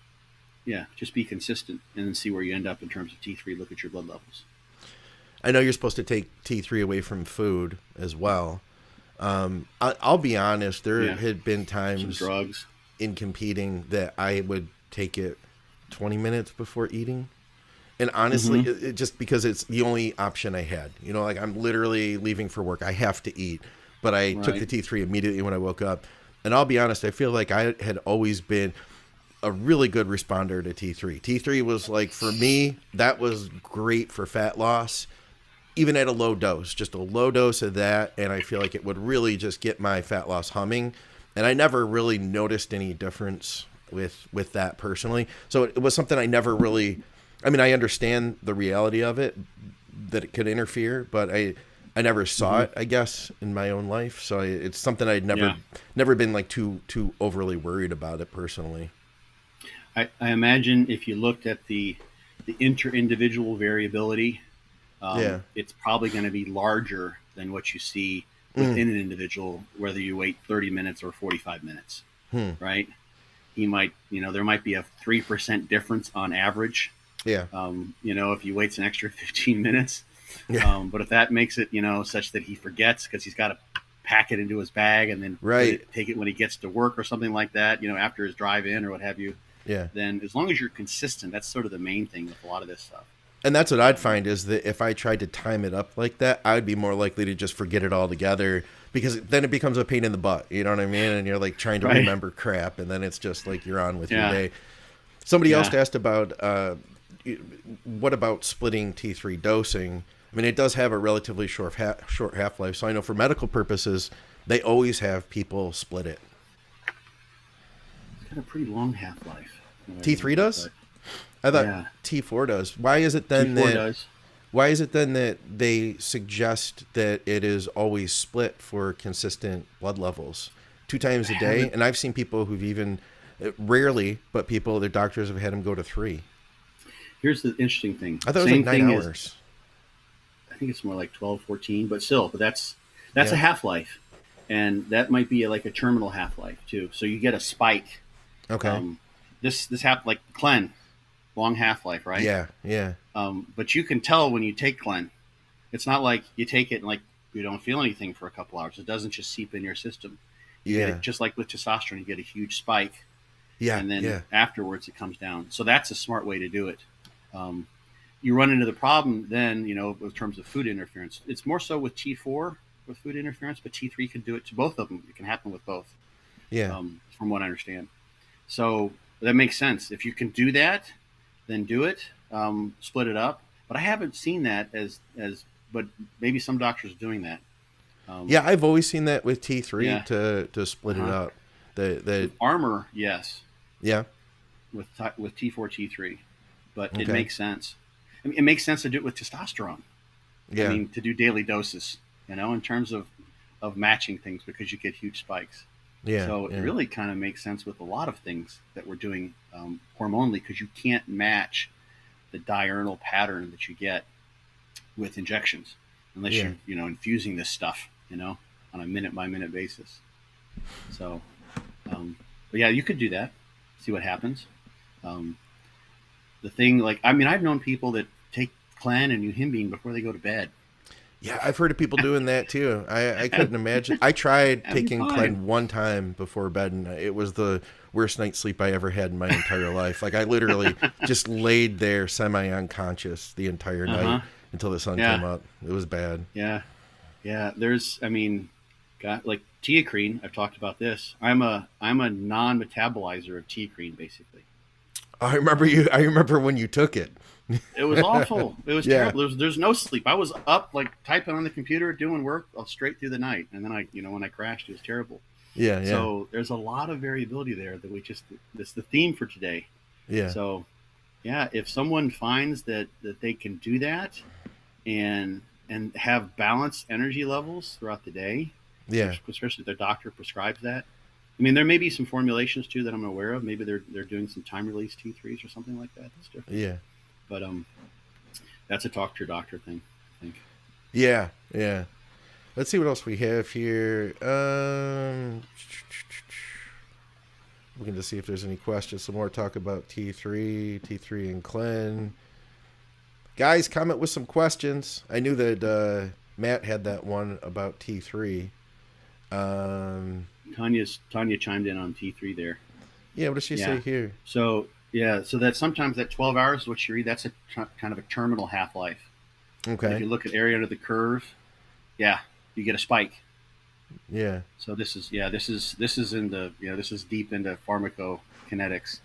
just be consistent and then see where you end up in terms of T3. Look at your blood levels. I know you're supposed to take T3 away from food as well. I'll be honest, there had been times some drugs in competing that I would take it 20 minutes before eating. And honestly, it just because it's the only option I had. Like I'm literally leaving for work. I have to eat. But I took the T3 immediately when I woke up. And I'll be honest, I feel like I had always been a really good responder to T3. T3 was like, for me, that was great for fat loss, even at a low dose, just a low dose of that. And I feel like it would really just get my fat loss humming. And I never really noticed any difference with that personally. So it was something I never really, I understand the reality of it, that it could interfere, but I never saw it, I guess, in my own life. So it's something I'd never been like too overly worried about it personally. I imagine if you looked at the inter-individual variability, it's probably going to be larger than what you see within an individual, whether you wait 30 minutes or 45 minutes, right? He might, there might be a 3% difference on average. Yeah. If he waits an extra 15 minutes. But if that makes it, such that he forgets because he's got to pack it into his bag and then take it when he gets to work or something like that, after his drive in or what have you. Yeah. Then as long as you're consistent, that's sort of the main thing with a lot of this stuff. And that's what I'd find is that if I tried to time it up like that, I would be more likely to just forget it altogether, because then it becomes a pain in the butt. You know what I mean? And you're like trying to remember crap, and then it's just like you're on with your day. Somebody else asked about what about splitting T3 dosing? I mean, it does have a relatively short half-life, so I know for medical purposes, they always have people split it. It's got a pretty long half-life. T3 does? I thought T4 does. Why is it then that they suggest that it is always split for consistent blood levels 2 times a day? And I've seen people who've even rarely, but their doctors have had them go to 3. Here's the interesting thing. I thought it was like 9 hours. I think it's more like 12, 14, but that's a half-life, and that might be like a terminal half-life too. So you get a spike. Okay. This like Clen. Long half-life, right? Yeah. But you can tell when you take Clen. It's not like you take it and like you don't feel anything for a couple hours. It doesn't just seep in your system. You get it, just like with testosterone, you get a huge spike. Yeah. And then afterwards it comes down. So that's a smart way to do it. You run into the problem then, in terms of food interference. It's more so with T4 with food interference, but T3 can do it to both of them. It can happen with both. Yeah. From what I understand. So that makes sense. If you can do that, then do it, split it up. But I haven't seen that but maybe some doctors are doing that. I've always seen that with T3 to split it up. The Armor, yes. Yeah. With T4, T3, but it makes sense. I mean, it makes sense to do it with testosterone. Yeah. I mean, to do daily doses, in terms of matching things, because you get huge spikes. Yeah. So it really kind of makes sense with a lot of things that we're doing hormonally, because you can't match the diurnal pattern that you get with injections unless you're infusing this stuff on a minute by minute basis. So but you could do that, see what happens. The thing, I've known people that take Clen and Euhimbine before they go to bed. Yeah, I've heard of people doing that too. I couldn't imagine. I tried taking Clen one time before bed, and it was the worst night's sleep I ever had in my entire life. Like, I literally just laid there semi-unconscious the entire night until the sun came up. It was bad. Yeah. There's, teacrine. I've talked about this. I'm a non-metabolizer of teacrine, basically. I remember when you took it. It was awful. It was terrible. There's no sleep. I was up typing on the computer, doing work straight through the night, and then when I crashed, it was terrible. Yeah. So there's a lot of variability there that that's the theme for today. Yeah. So if someone finds that they can do that and have balanced energy levels throughout the day, especially if their doctor prescribes that. I mean, there may be some formulations too that I'm aware of. Maybe they're doing some time release T3s or something like that. That's different. Yeah. But that's a talk to your doctor thing, I think. Yeah. Let's see what else we have here. Looking to see if there's any questions. Some more talk about T3 and Clen. Guys, comment with some questions. I knew that Matt had that one about T3. Tanya chimed in on T3 there. Yeah, what does she say here? So that sometimes that 12 hours, what you read, that's a kind of a terminal half-life. Okay. If you look at area under the curve, you get a spike. Yeah. So this is in the this is deep into pharmacokinetics,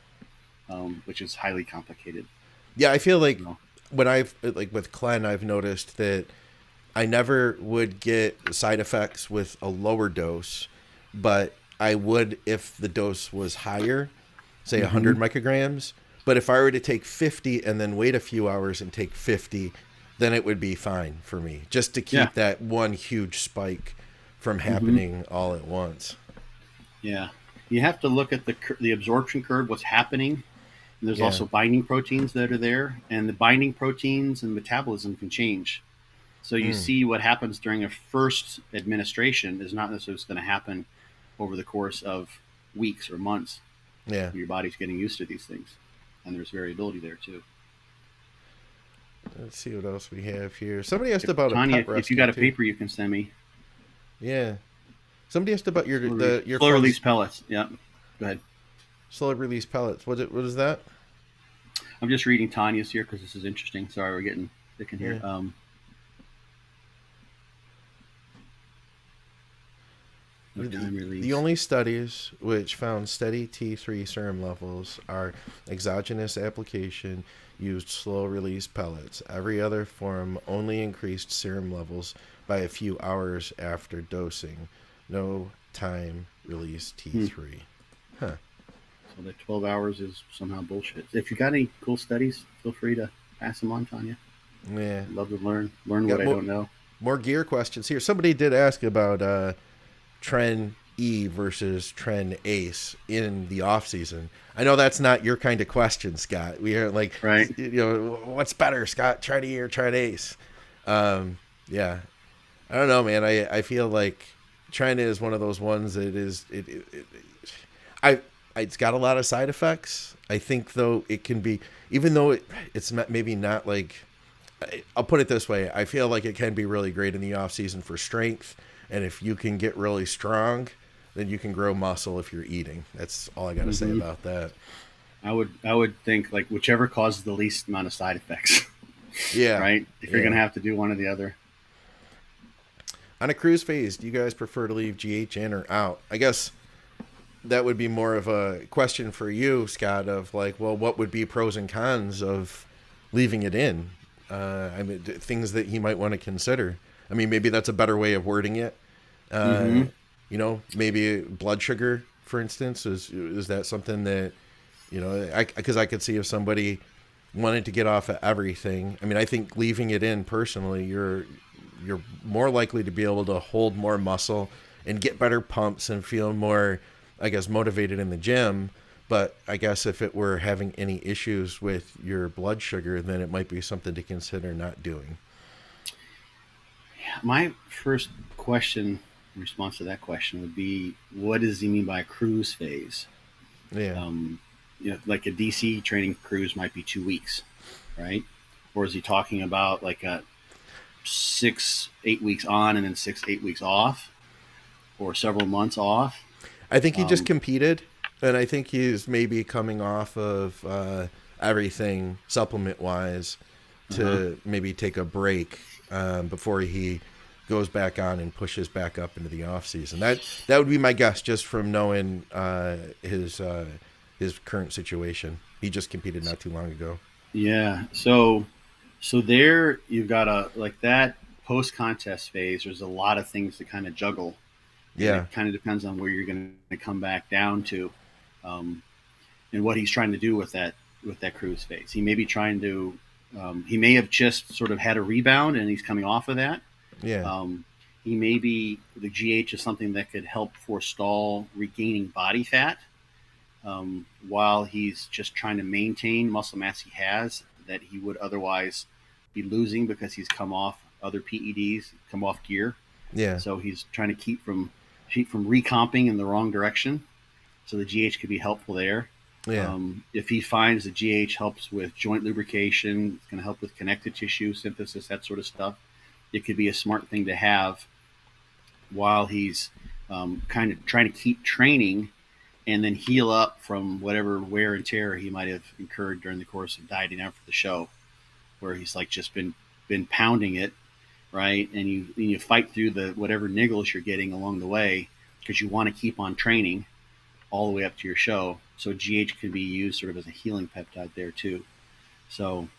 which is highly complicated. Yeah, I feel like when I've with Clen, I've noticed that I never would get side effects with a lower dose, but I would if the dose was higher. Say 100 micrograms, but if I were to take 50 and then wait a few hours and take 50, then it would be fine for me, just to keep that one huge spike from happening all at once. Yeah, you have to look at the absorption curve, what's happening. And there's also binding proteins that are there, and the binding proteins and metabolism can change. So you see what happens during a first administration is not necessarily what's going to happen over the course of weeks or months. Yeah, your body's getting used to these things, and there's variability there too. Let's see what else we have here. Somebody asked about Tanya, a pep if you got a paper, you can send me. Yeah. Somebody asked about your Slow friend's release pellets. Yeah. Go ahead. slow release pellets. What is that? I'm just reading Tanya's here because this is interesting. Sorry, we're getting thick in here. Yeah. No time release. The only studies which found steady T3 serum levels are exogenous application used slow release pellets. Every other form only increased serum levels by a few hours after dosing. No time release T3. Huh. So that 12 hours is somehow bullshit. If you got any cool studies, feel free to pass them on, Tanya. Yeah. I'd love to learn what I don't know. More gear questions here. Somebody did ask about Tren E versus Tren Ace in the off season. I know that's not your kind of question, Scott. We are like, right? What's better, Scott, Tren E or Tren Ace? Yeah, I don't know, man. I feel like Tren is one of those ones that is it's got a lot of side effects. I think though it can be, even though it's maybe not like, I'll put it this way. I feel like it can be really great in the off season for strength. And if you can get really strong, then you can grow muscle if you're eating. That's all I got to say about that. I would think like whichever causes the least amount of side effects. Yeah. Right? If you're going to have to do one or the other. On a cruise phase, do you guys prefer to leave GH in or out? I guess that would be more of a question for you, Scott, of like, well, what would be pros and cons of leaving it in? I mean, things that he might want to consider. I mean, maybe that's a better way of wording it. Maybe blood sugar, for instance, is that something that, because I could see if somebody wanted to get off of everything. I mean, I think leaving it in personally, you're more likely to be able to hold more muscle and get better pumps and feel more, I guess, motivated in the gym. But I guess if it were having any issues with your blood sugar, then it might be something to consider not doing. My first question in response to that question would be, what does he mean by a cruise phase? Yeah. Like a DC training cruise might be 2 weeks, right? Or is he talking about like a 6-8 weeks on and then 6-8 weeks off, or several months off? I think he just competed, and I think he's maybe coming off of everything supplement-wise to maybe take a break before he goes back on and pushes back up into the off season. That would be my guess, just from knowing his current situation. He just competed not too long ago. Yeah. So there you've got that post contest phase. There's a lot of things to kind of juggle. Yeah. It kind of depends on where you're going to come back down to, and what he's trying to do with that cruise phase. He may be trying to. He may have just sort of had a rebound and he's coming off of that. Yeah. He may be, the GH is something that could help forestall regaining body fat while he's just trying to maintain muscle mass he has that he would otherwise be losing because he's come off other PEDs, come off gear. Yeah. So he's trying to keep from recomping in the wrong direction. So the GH could be helpful there. Yeah. If he finds the GH helps with joint lubrication, it's going to help with connective tissue synthesis, that sort of stuff, it could be a smart thing to have while he's kind of trying to keep training and then heal up from whatever wear and tear he might have incurred during the course of dieting after the show, where he's like just been pounding it, right? And you fight through the whatever niggles you're getting along the way because you want to keep on training all the way up to your show. So GH can be used sort of as a healing peptide there too. So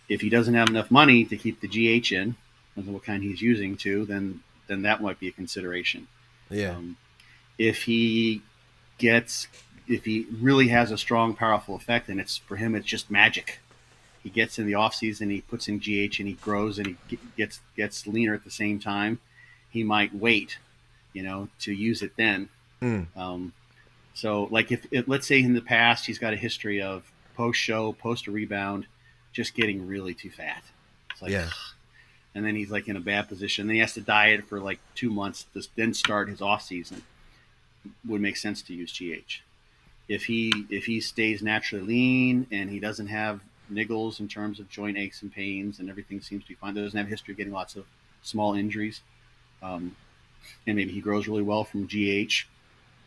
if he doesn't have enough money to keep the GH in, I don't know what kind he's using to, then that might be a consideration. Yeah. If he really has a strong, powerful effect, and it's for him, it's just magic. He gets in the off season, he puts in GH, and he grows, and he gets leaner at the same time. He might wait, to use it then. So, like if let's say in the past he's got a history of post a rebound, just getting really too fat. It's like, yeah. And then he's like in a bad position. Then he has to diet for like 2 months to then start his off season. Would make sense to use GH. If he stays naturally lean and he doesn't have niggles in terms of joint aches and pains and everything seems to be fine, doesn't have a history of getting lots of small injuries, and maybe he grows really well from GH.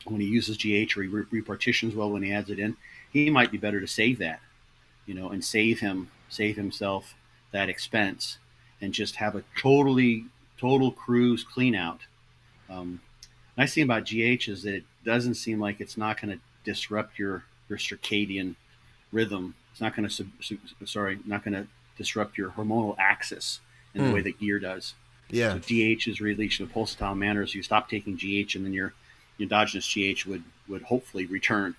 When he uses GH, or he repartitions well when he adds it in, he might be better to save that, and save himself that expense, and just have a total cruise clean out. Nice thing about GH is that it doesn't seem like it's not going to disrupt your circadian rhythm. It's not going to disrupt your hormonal axis in the way that gear does. Yeah. So DH is released in a pulsatile manner. So you stop taking GH, and then your endogenous GH would hopefully return.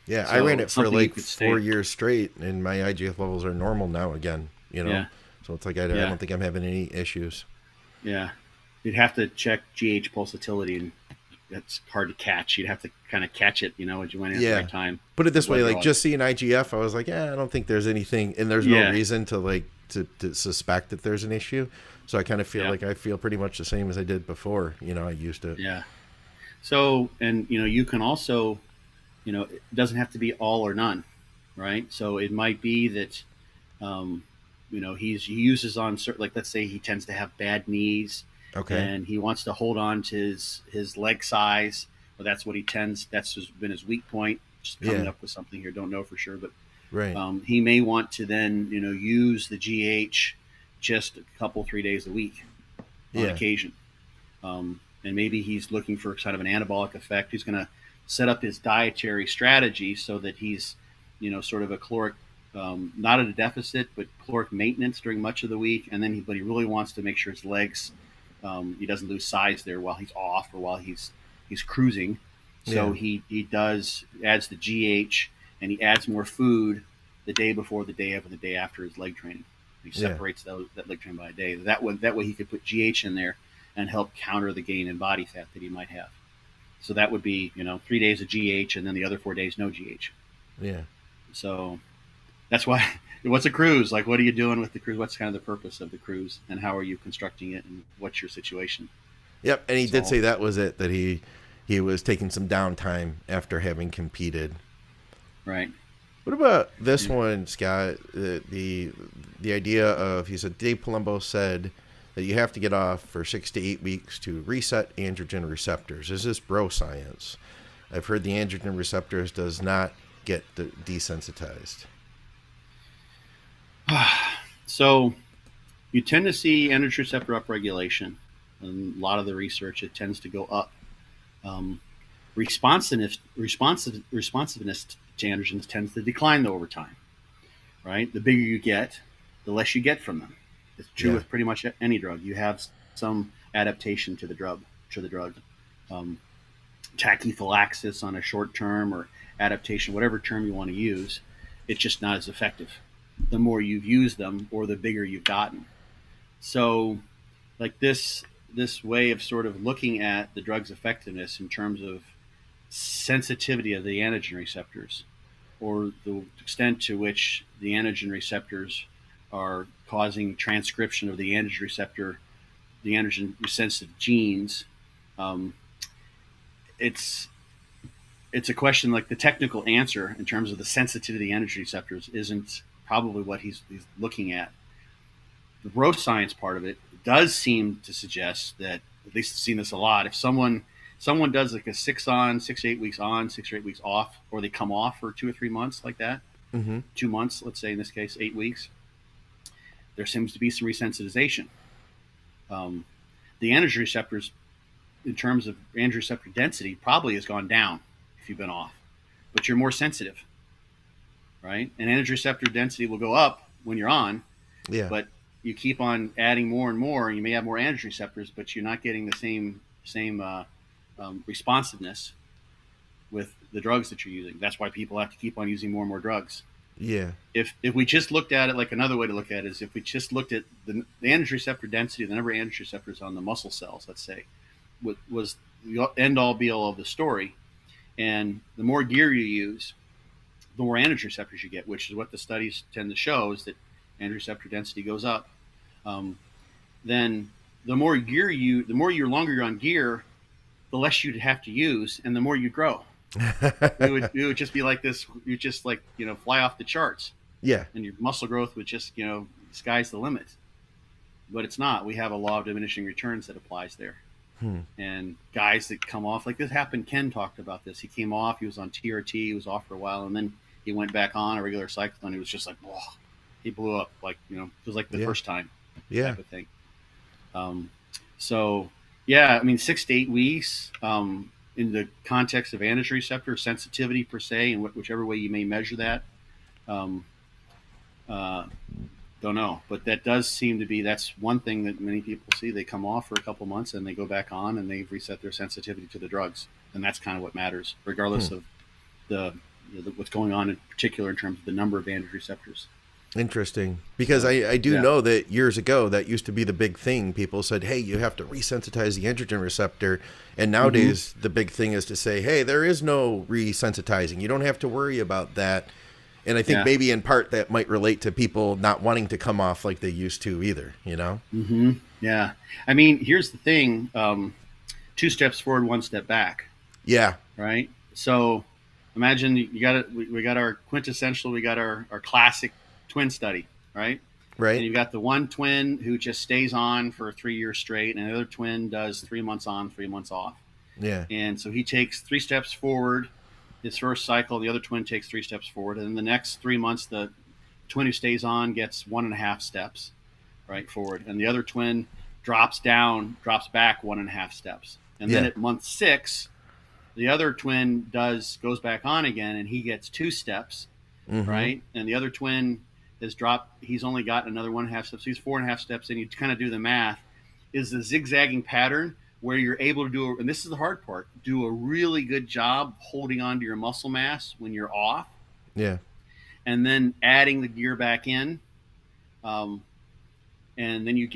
Yeah, So I ran it for like 4 stay. years straight, and my IGF levels are normal now again. Yeah. So it's like I don't think I'm having any issues. Yeah, you'd have to check GH pulsatility, and that's hard to catch. You'd have to kind of catch it, as you went in at the right time. Put it this way, like just seeing IGF, I was like, I don't think there's anything, and there's no reason to to suspect that there's an issue. So I kind of feel like I feel pretty much the same as I did before. I used to. Yeah. So, and you can also, it doesn't have to be all or none, right? So it might be that, he uses on certain, like let's say he tends to have bad knees. Okay. And he wants to hold on to his leg size. Well, that's what that's been his weak point. Just coming up with something here. Don't know for sure, but right. He may want to then, use the GH just a couple, 3 days a week on occasion. And maybe he's looking for kind of an anabolic effect. He's going to set up his dietary strategy so that he's, sort of a caloric, not at a deficit, but caloric maintenance during much of the week. And then but he really wants to make sure his legs, he doesn't lose size there while he's off or while he's cruising. So he adds the GH, and he adds more food the day before, the day of, and the day after his leg training. He separates that leg training by a day. That way he could put GH in there and help counter the gain in body fat that he might have. So that would be 3 days of GH, and then the other 4 days no GH. Yeah. So that's why. What's a cruise? Like, what are you doing with the cruise? What's kind of the purpose of the cruise, and how are you constructing it, and what's your situation? Yep, and he did say that was it, that he was taking some downtime after having competed. Right. What about this one, Scott? The idea of, he said, Dave Palumbo said that you have to get off for 6 to 8 weeks to reset androgen receptors. Is this bro science? I've heard the androgen receptors does not get desensitized. So you tend to see androgen receptor upregulation. In a lot of the research, it tends to go up. Responsiveness to androgens tends to decline though over time, right? The bigger you get, the less you get from them. It's true with pretty much any drug. You have some adaptation to the drug. Tachyphylaxis on a short term, or adaptation, whatever term you want to use, it's just not as effective the more you've used them or the bigger you've gotten. So like this way of sort of looking at the drug's effectiveness in terms of sensitivity of the androgen receptors, or the extent to which the androgen receptors are causing transcription of the androgen receptor, the androgen sensitive genes. It's a question, like the technical answer in terms of the sensitivity of the androgen receptors isn't probably what he's looking at. The bro science part of it does seem to suggest that, at least I've seen this a lot, if someone does like a 6 to 8 weeks on, 6 or 8 weeks off, or they come off for 2 or 3 months like that, 2 months, let's say in this case, 8 weeks, there seems to be some resensitization. The androgen receptors, in terms of androgen receptor density, probably has gone down if you've been off, but you're more sensitive, right? And androgen receptor density will go up when you're on, but you keep on adding more and more, and you may have more androgen receptors, but you're not getting the same responsiveness with the drugs that you're using. That's why people have to keep on using more and more drugs. Yeah. If we just looked at it, like another way to look at it is if we just looked at the androgen receptor density, the number of androgen receptors on the muscle cells, let's say, was the end all be all of the story. And the more gear you use, the more androgen receptors you get, which is what the studies tend to show, is that androgen receptor density goes up. Then the more longer you're on gear, the less you'd have to use, and the more you grow. it would just be like this. You just fly off the charts. Yeah. And your muscle growth would just, sky's the limit. But it's not. We have a law of diminishing returns that applies there. And guys that come off, like this happened, Ken talked about this. He came off, he was on TRT, he was off for a while, and then he went back on a regular cycle, and he was just like, whoa, he blew up, like, you know, it was like the first time type of thing. So, yeah, I mean, 6 to 8 weeks in the context of androgen receptor sensitivity per se, and whichever way you may measure that, don't know. But that does seem to be, that's one thing that many people see. They come off for a couple months and they go back on and they reset their sensitivity to the drugs. And that's kind of what matters, regardless of what's going on in particular in terms of the number of androgen receptors. Interesting, because I do know that years ago that used to be the big thing. People said, hey, you have to resensitize the androgen receptor, and nowadays the big thing is to say, hey, there is no resensitizing. You don't have to worry about that. And I think maybe in part that might relate to people not wanting to come off like they used to either, you know? Yeah. I mean, here's the thing, 2 steps forward, 1 step back. Yeah. Right? So imagine you got it. We got our quintessential, we got our classic twin study, right? Right. And you've got the one twin who just stays on for 3 years straight, and the other twin does 3 months on, 3 months off. Yeah. And so he takes 3 steps forward his first cycle, the other twin takes 3 steps forward, and then the next 3 months the twin who stays on gets 1.5 steps right forward, and the other twin drops back 1.5 steps. And then at month 6, the other twin goes back on again, and he gets 2 steps, right? And the other twin has dropped, he's only got another 1.5 steps. He's 4.5 steps, and you kind of do the math, is the zigzagging pattern where you're able to do, and this is the hard part, do a really good job holding on to your muscle mass when you're off. Yeah. And then adding the gear back in. And then you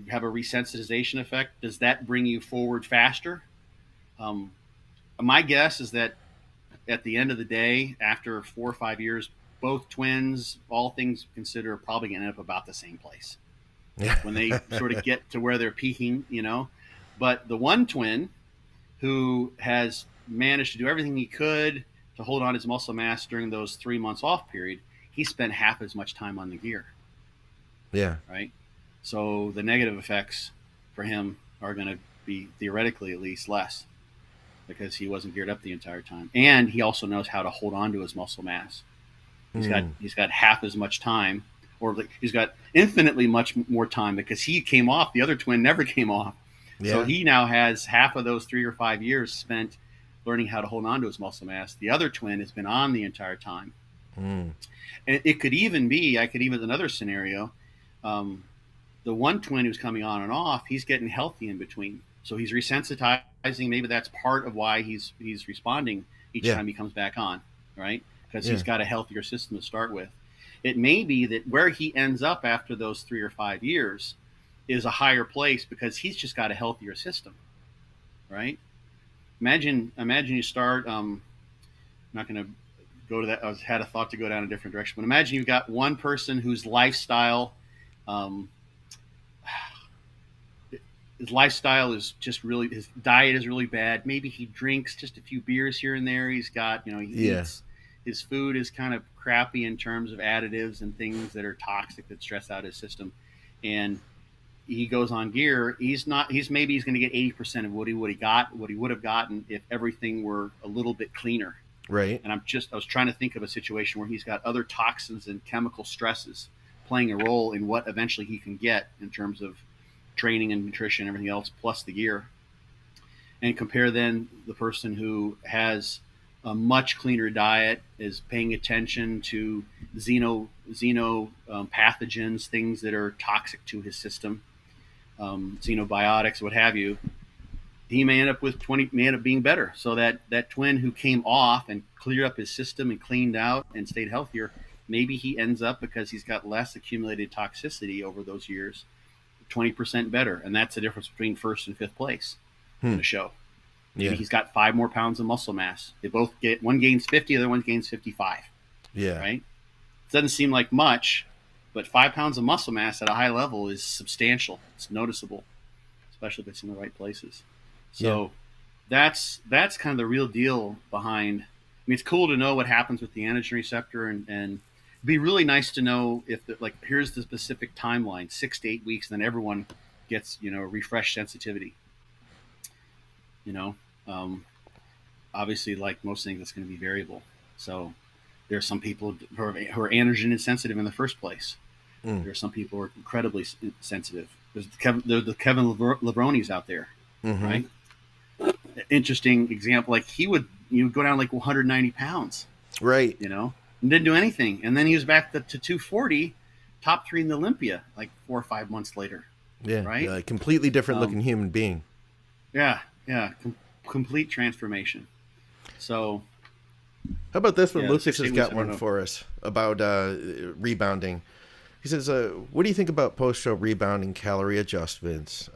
have a resensitization effect. Does that bring you forward faster? My guess is that at the end of the day, after 4 or 5 years, both twins, all things considered, are probably going to end up about the same place when they sort of get to where they're peaking, you know. But the one twin who has managed to do everything he could to hold on his muscle mass during those 3 months off period, he spent half as much time on the gear. Yeah. Right. So the negative effects for him are going to be, theoretically at least, less, because he wasn't geared up the entire time, and he also knows how to hold on to his muscle mass. He's got half as much time, or he's got infinitely much more time, because he came off. The other twin never came off. Yeah. So he now has half of those 3 or 5 years spent learning how to hold on to his muscle mass. The other twin has been on the entire time. And it could even be, another scenario, the one twin who's coming on and off, he's getting healthy in between. So he's resensitizing. Maybe that's part of why he's responding each time he comes back on, right? Because he's got a healthier system to start with. It may be that where he ends up after those 3 or 5 years is a higher place, because he's just got a healthier system, right? Imagine you start, I'm not going to go to that. I had a thought to go down a different direction, but imagine you've got one person whose lifestyle, his lifestyle is just really, his diet is really bad. Maybe he drinks just a few beers here and there. He's got, he eats, his food is kind of crappy in terms of additives and things that are toxic that stress out his system. And he goes on gear. He's going to get 80% of what he would have gotten if everything were a little bit cleaner. Right. And I was trying to think of a situation where he's got other toxins and chemical stresses playing a role in what eventually he can get in terms of training and nutrition and everything else, plus the gear. And compare then the person who has a much cleaner diet, is paying attention to pathogens, things that are toxic to his system, xenobiotics, what have you. He may end up being better. So that twin who came off and cleared up his system and cleaned out and stayed healthier, maybe he ends up, because he's got less accumulated toxicity over those years, 20% better. And that's the difference between first and fifth place in the show. Maybe he's got 5 more pounds of muscle mass. They both one gains 50, the other one gains 55. Yeah. Right? It doesn't seem like much, but 5 pounds of muscle mass at a high level is substantial. It's noticeable, especially if it's in the right places. So that's kind of the real deal behind. I mean, it's cool to know what happens with the androgen receptor, and it'd be really nice to know if here's the specific timeline, 6 to 8 weeks, and then everyone gets refreshed sensitivity. You know, um, obviously, like most things, it's going to be variable. So there are some people who are androgen insensitive in the first place. Mm. There are some people who are incredibly sensitive. The Kevin Lebronis out there, Mm-hmm. right? Interesting example. Like he would, go down like 190 pounds, Right. and didn't do anything, and then he was back to 240, top 3 in the Olympia, like 4 or 5 months later, Yeah. right? A completely different Um, looking human being. yeah, yeah, complete transformation. So How about this one? yeah, the Lucas six has eight weeks. got I don't one know. for us about rebounding. He says, what do you think about post-show rebounding calorie adjustments?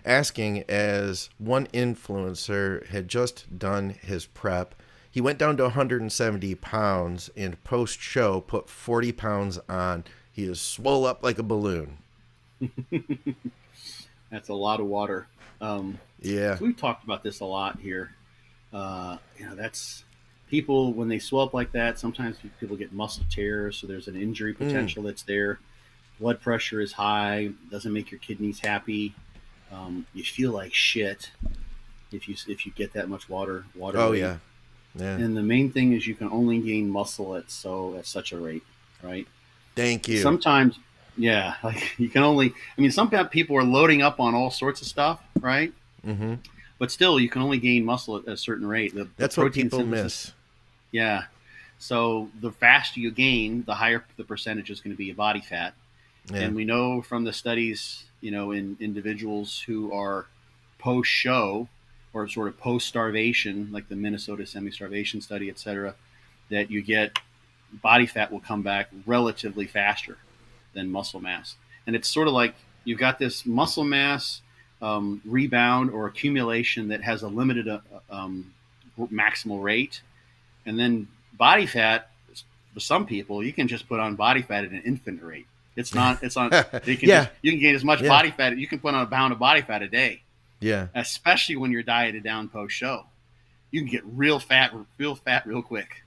Asking, as one influencer had just done his prep. He went down to 170 pounds and post-show put 40 pounds on. He is swole up like a balloon. That's a lot of water. Yeah. So we've talked about this a lot here. That's people when they swell up like that. Sometimes people get muscle tears, so there's an injury potential that's there. Blood pressure is high. Doesn't make your kidneys happy. You feel like shit if you get that much water Oh, weight. yeah. Yeah. And the main thing is you can only gain muscle at such a rate, right? Thank you. Sometimes, yeah, like you can only. I mean, some people are loading up on all sorts of stuff, right? Mm-hmm. But still, you can only gain muscle at a certain rate. The That's what protein people synthesis, miss. yeah. So the faster you gain, the higher the percentage is going to be of body fat. Yeah. And we know from the studies, in individuals who are post show or sort of post starvation, like the Minnesota semi starvation study, et cetera, that you get body fat will come back relatively faster than muscle mass. And it's sort of like you've got this muscle mass rebound or accumulation that has a limited maximal rate. And then body fat, for some people, you can just put on body fat at an infinite rate. It's on, Yeah. you can gain as much Yeah. body fat. You can put on a pound of body fat a day, Yeah. especially when you're dieted down post show. You can get real fat real quick.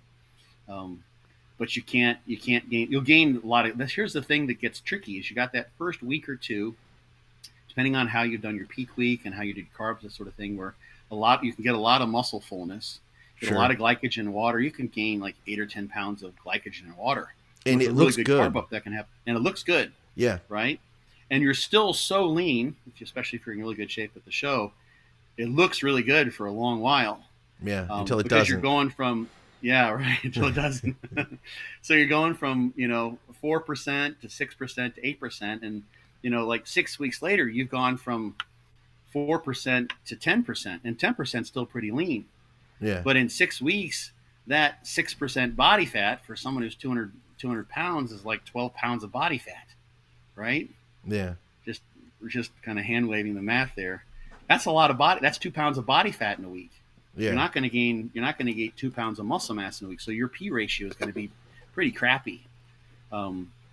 But you can't gain. You'll gain a lot of this. Here's the thing that gets tricky: is you got that first week or two, depending on how you've done your peak week and how you did carbs, that sort of thing, where you can get a lot of muscle fullness, get Sure. a lot of glycogen and water. You can gain like 8 or 10 pounds of glycogen and water, And with it a really looks good. carb up that can happen, and it looks good, Yeah. right? And you're still so lean, especially if you're in really good shape at the show. It looks really good for a long while. Yeah. Until it Because doesn't. you're going from until it doesn't. So you're going from 4% to 6% to 8%, and like 6 weeks later you've gone from 4% to 10%, and 10% still pretty lean. Yeah. But in 6 weeks, that 6% body fat for someone who's 200 pounds is like 12 pounds of body fat, right? Yeah. We're just kind of hand waving the math there. That's a lot of body. That's 2 pounds of body fat in a week. Yeah. You're not going to gain 2 pounds of muscle mass in a week. So your P ratio is going to be pretty crappy.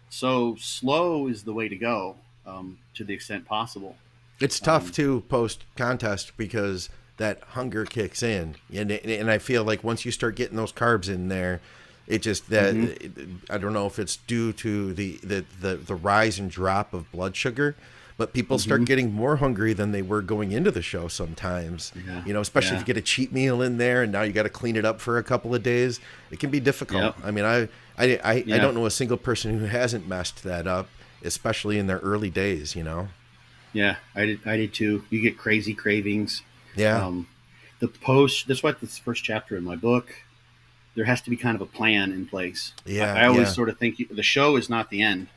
So slow is the way to go, to the extent possible. It's tough too post contest because that hunger kicks in, and I feel like once you start getting those carbs in there, it just I don't know if it's due to the rise and drop of blood sugar, but people start getting more hungry than they were going into the show sometimes. Yeah. Especially if you get a cheat meal in there and now you got to clean it up for a couple of days. It can be difficult. Yep. I mean, I don't know a single person who hasn't messed that up, especially in their early days. Yeah, I did too. You get crazy cravings. Yeah. That's why this first chapter in my book, there has to be kind of a plan in place. Yeah. I always sort of think the show is not the end,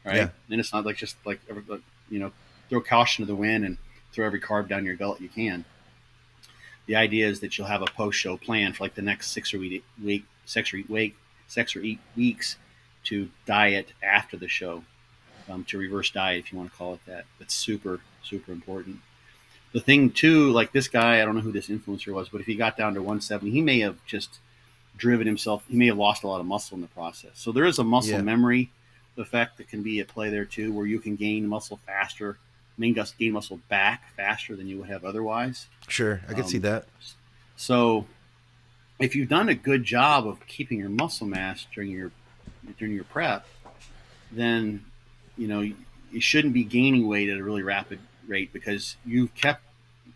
right? Yeah. And it's not like just like, throw caution to the wind and throw every carb down your gullet you can. The idea is that you'll have a post-show plan for like the next 6 or 8 weeks to diet after the show, to reverse diet, if you want to call it that. That's super, super important. The thing too, like this guy, I don't know who this influencer was, but if he got down to 170, he may have just driven himself. He may have lost a lot of muscle in the process. So there is a muscle memory effect that can be at play there too, where you can gain muscle faster, gain muscle back faster than you would have otherwise. Sure, I can see that. So if you've done a good job of keeping your muscle mass during your prep, then you shouldn't be gaining weight at a really rapid rate because you've kept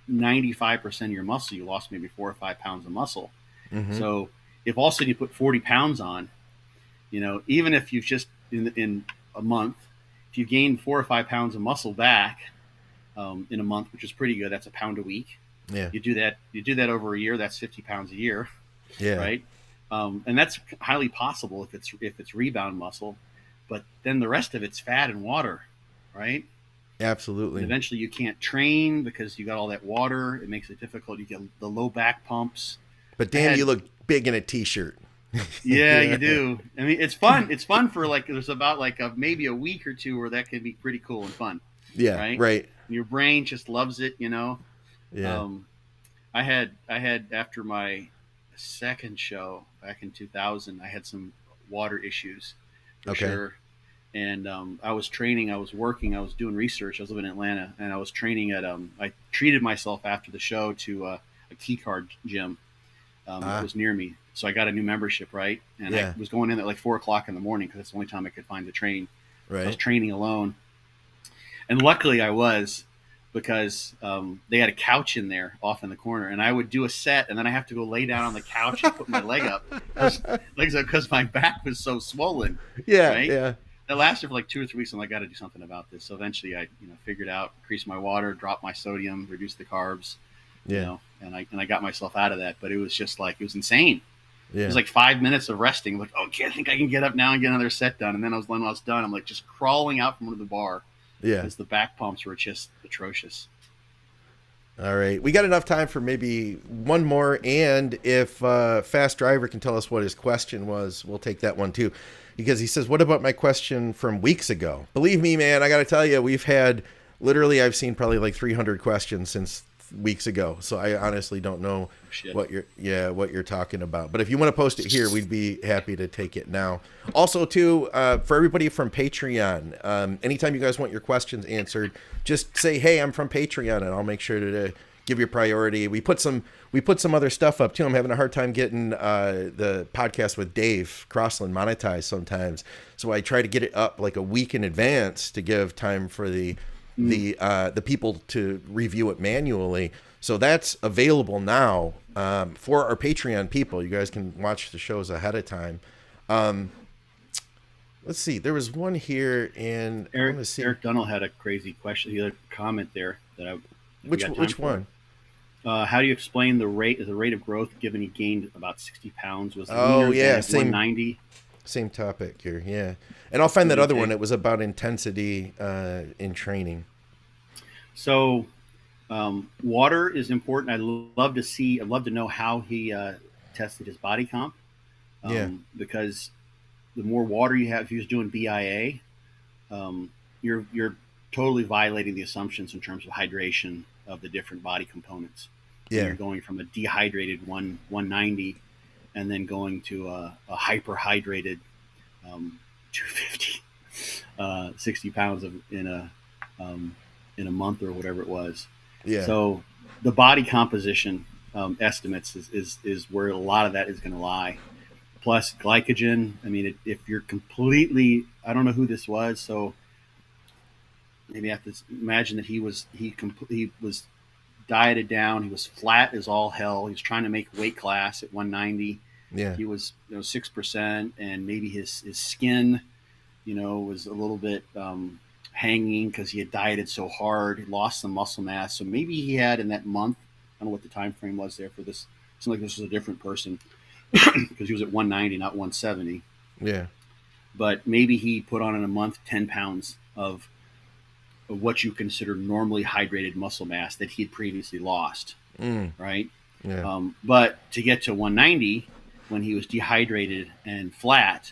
95% of your muscle, you lost maybe 4 or 5 pounds of muscle. Mm-hmm. So if all of a sudden you put 40 pounds on, even if you've just in a month, if you gain 4 or 5 pounds of muscle back in a month, which is pretty good, that's a pound a week. Yeah. You do that over a year, that's 50 pounds a year. Yeah. Right. And that's highly possible if it's rebound muscle, but then the rest of it's fat and water. Right. Absolutely. And eventually you can't train because you got all that water. It makes it difficult. You get the low back pumps. But Dan, you look big in a t-shirt. Yeah, you do. I mean, it's fun. It's fun for there's about maybe a week or two where that can be pretty cool and fun. Yeah. Right. And your brain just loves it, Yeah. I had after my second show back in 2000, I had some water issues for sure. And I was training, I was working, I was doing research. I was living in Atlanta, and I was training at I treated myself after the show to a key card gym that was near me. So I got a new membership, right? And I was going in at 4 o'clock in the morning because that's the only time I could find to train. Right. I was training alone. And luckily I was, because they had a couch in there off in the corner, and I would do a set, and then I have to go lay down on the couch and put my leg up because my back was so swollen. Yeah. Right? Yeah. That lasted for 2 or 3 weeks. I'm like, I got to do something about this. So eventually I figured out, increase my water, drop my sodium, reduce the carbs, and I got myself out of that. But it was just it was insane. Yeah. It was 5 minutes of resting. Like, okay, I think I can get up now and get another set done. And then when I was done, I'm just crawling out from under the bar. Yeah. Because the back pumps were just atrocious. All right. We got enough time for maybe one more. And if Fast Driver can tell us what his question was, we'll take that one too. Because he says, what about my question from weeks ago? Believe me, man, I got to tell you, we've had I've seen probably 300 questions since weeks ago. So I honestly don't know what you're talking about. But if you want to post it here, we'd be happy to take it now. Also, too, for everybody from Patreon, anytime you guys want your questions answered, just say, hey, I'm from Patreon, and I'll make sure to give you priority. We put some other stuff up too. I'm having a hard time getting the podcast with Dave Crossland monetized sometimes. So I try to get it up a week in advance to give time for the people to review it manually. So that's available now for our Patreon people. You guys can watch the shows ahead of time. Let's see. There was one here, and Eric Dunnell had a crazy question. He had a comment there that I. Which one? How do you explain the rate of growth given he gained about 60 pounds? Was same 190? Same topic here, yeah. And I'll find that other one. It was about intensity in training. So water is important. I'd love to know how he tested his body comp. Because the more water you have, if he was doing BIA, you're totally violating the assumptions in terms of hydration of the different body components. Yeah. You're going from a dehydrated 190 and then going to a hyperhydrated 250, 60 pounds in a month or whatever it was. Yeah. So the body composition estimates is where a lot of that is going to lie. Plus glycogen. I mean, if you're completely, I don't know who this was, so maybe I have to imagine that he was dieted down. He was flat as all hell. He was trying to make weight class at 190. Yeah. He was 6%, and maybe his skin, was a little bit hanging because he had dieted so hard. He lost some muscle mass. So maybe he had in that month, I don't know what the time frame was there for this. It seemed like this was a different person because he was at 190, not 170. Yeah. But maybe he put on in a month 10 pounds of what you consider normally hydrated muscle mass that he had previously lost. Right. Yeah. But to get to 190 when he was dehydrated and flat,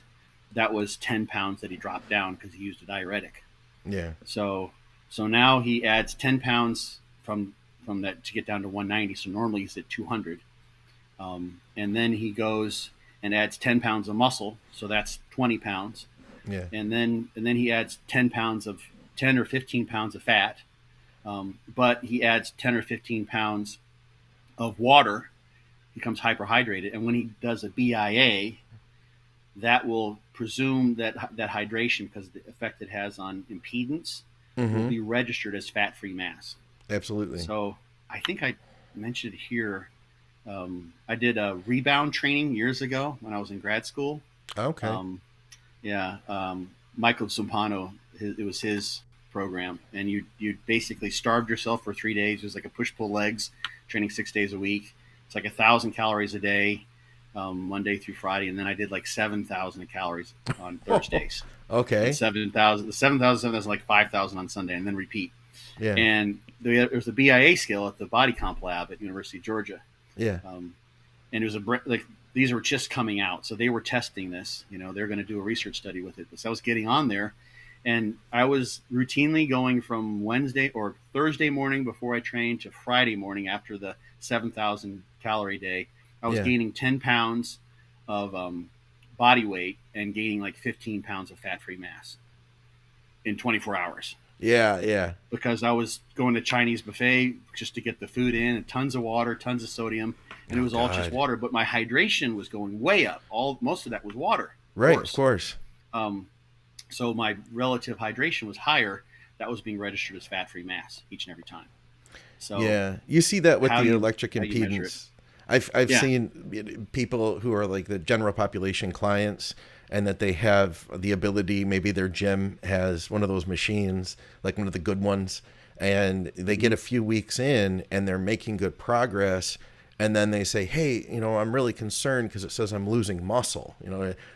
that was 10 pounds that he dropped down because he used a diuretic. Yeah. So now he adds 10 pounds from that to get down to 190. So normally he's at 200. And then he goes and adds 10 pounds of muscle. So that's 20 pounds. Yeah. And then he adds 10 or 15 pounds of fat. But he adds 10 or 15 pounds of water, becomes hyperhydrated. And when he does a BIA, that will presume that hydration, because the effect it has on impedance, will be registered as fat-free mass. Absolutely. So I think I mentioned it here. I did a rebound training years ago when I was in grad school. Okay. Um, yeah, Michael Zumpano, it was his program, and you basically starved yourself for 3 days. It was like a push pull legs training 6 days a week. It's like 1,000 calories a day, Monday through Friday, and then I did like 7,000 calories on Thursdays, and Okay. 7,000, the 7,000 like 5,000 on Sunday, and then repeat. Yeah. And there was a BIA scale at the Body Comp lab at University of Georgia, Yeah. and it was like these were just coming out, so they were testing this. They're going to do a research study with it. So I was getting on there, and I was routinely going from Wednesday or Thursday morning before I trained to Friday morning after the 7,000 calorie day. I was Yeah. gaining 10 pounds of body weight and gaining like 15 pounds of fat free mass in 24 hours Yeah. Yeah. because I was going to Chinese buffet just to get the food in, and tons of water, tons of sodium, and it Oh was all just God. water. But my hydration was going way up. Most of that was water, Right. Of course. Um, so my relative hydration was higher. That was being registered as fat-free mass each and every time. So Yeah. You see that with how the you electric how you measure it? impedance. I've Yeah, seen people who are like the general population clients, and that they have the ability, maybe their gym has one of those machines, like one of the good ones, and they get a few weeks in and they're making good progress. And then they say, hey, I'm really concerned because it says I'm losing muscle.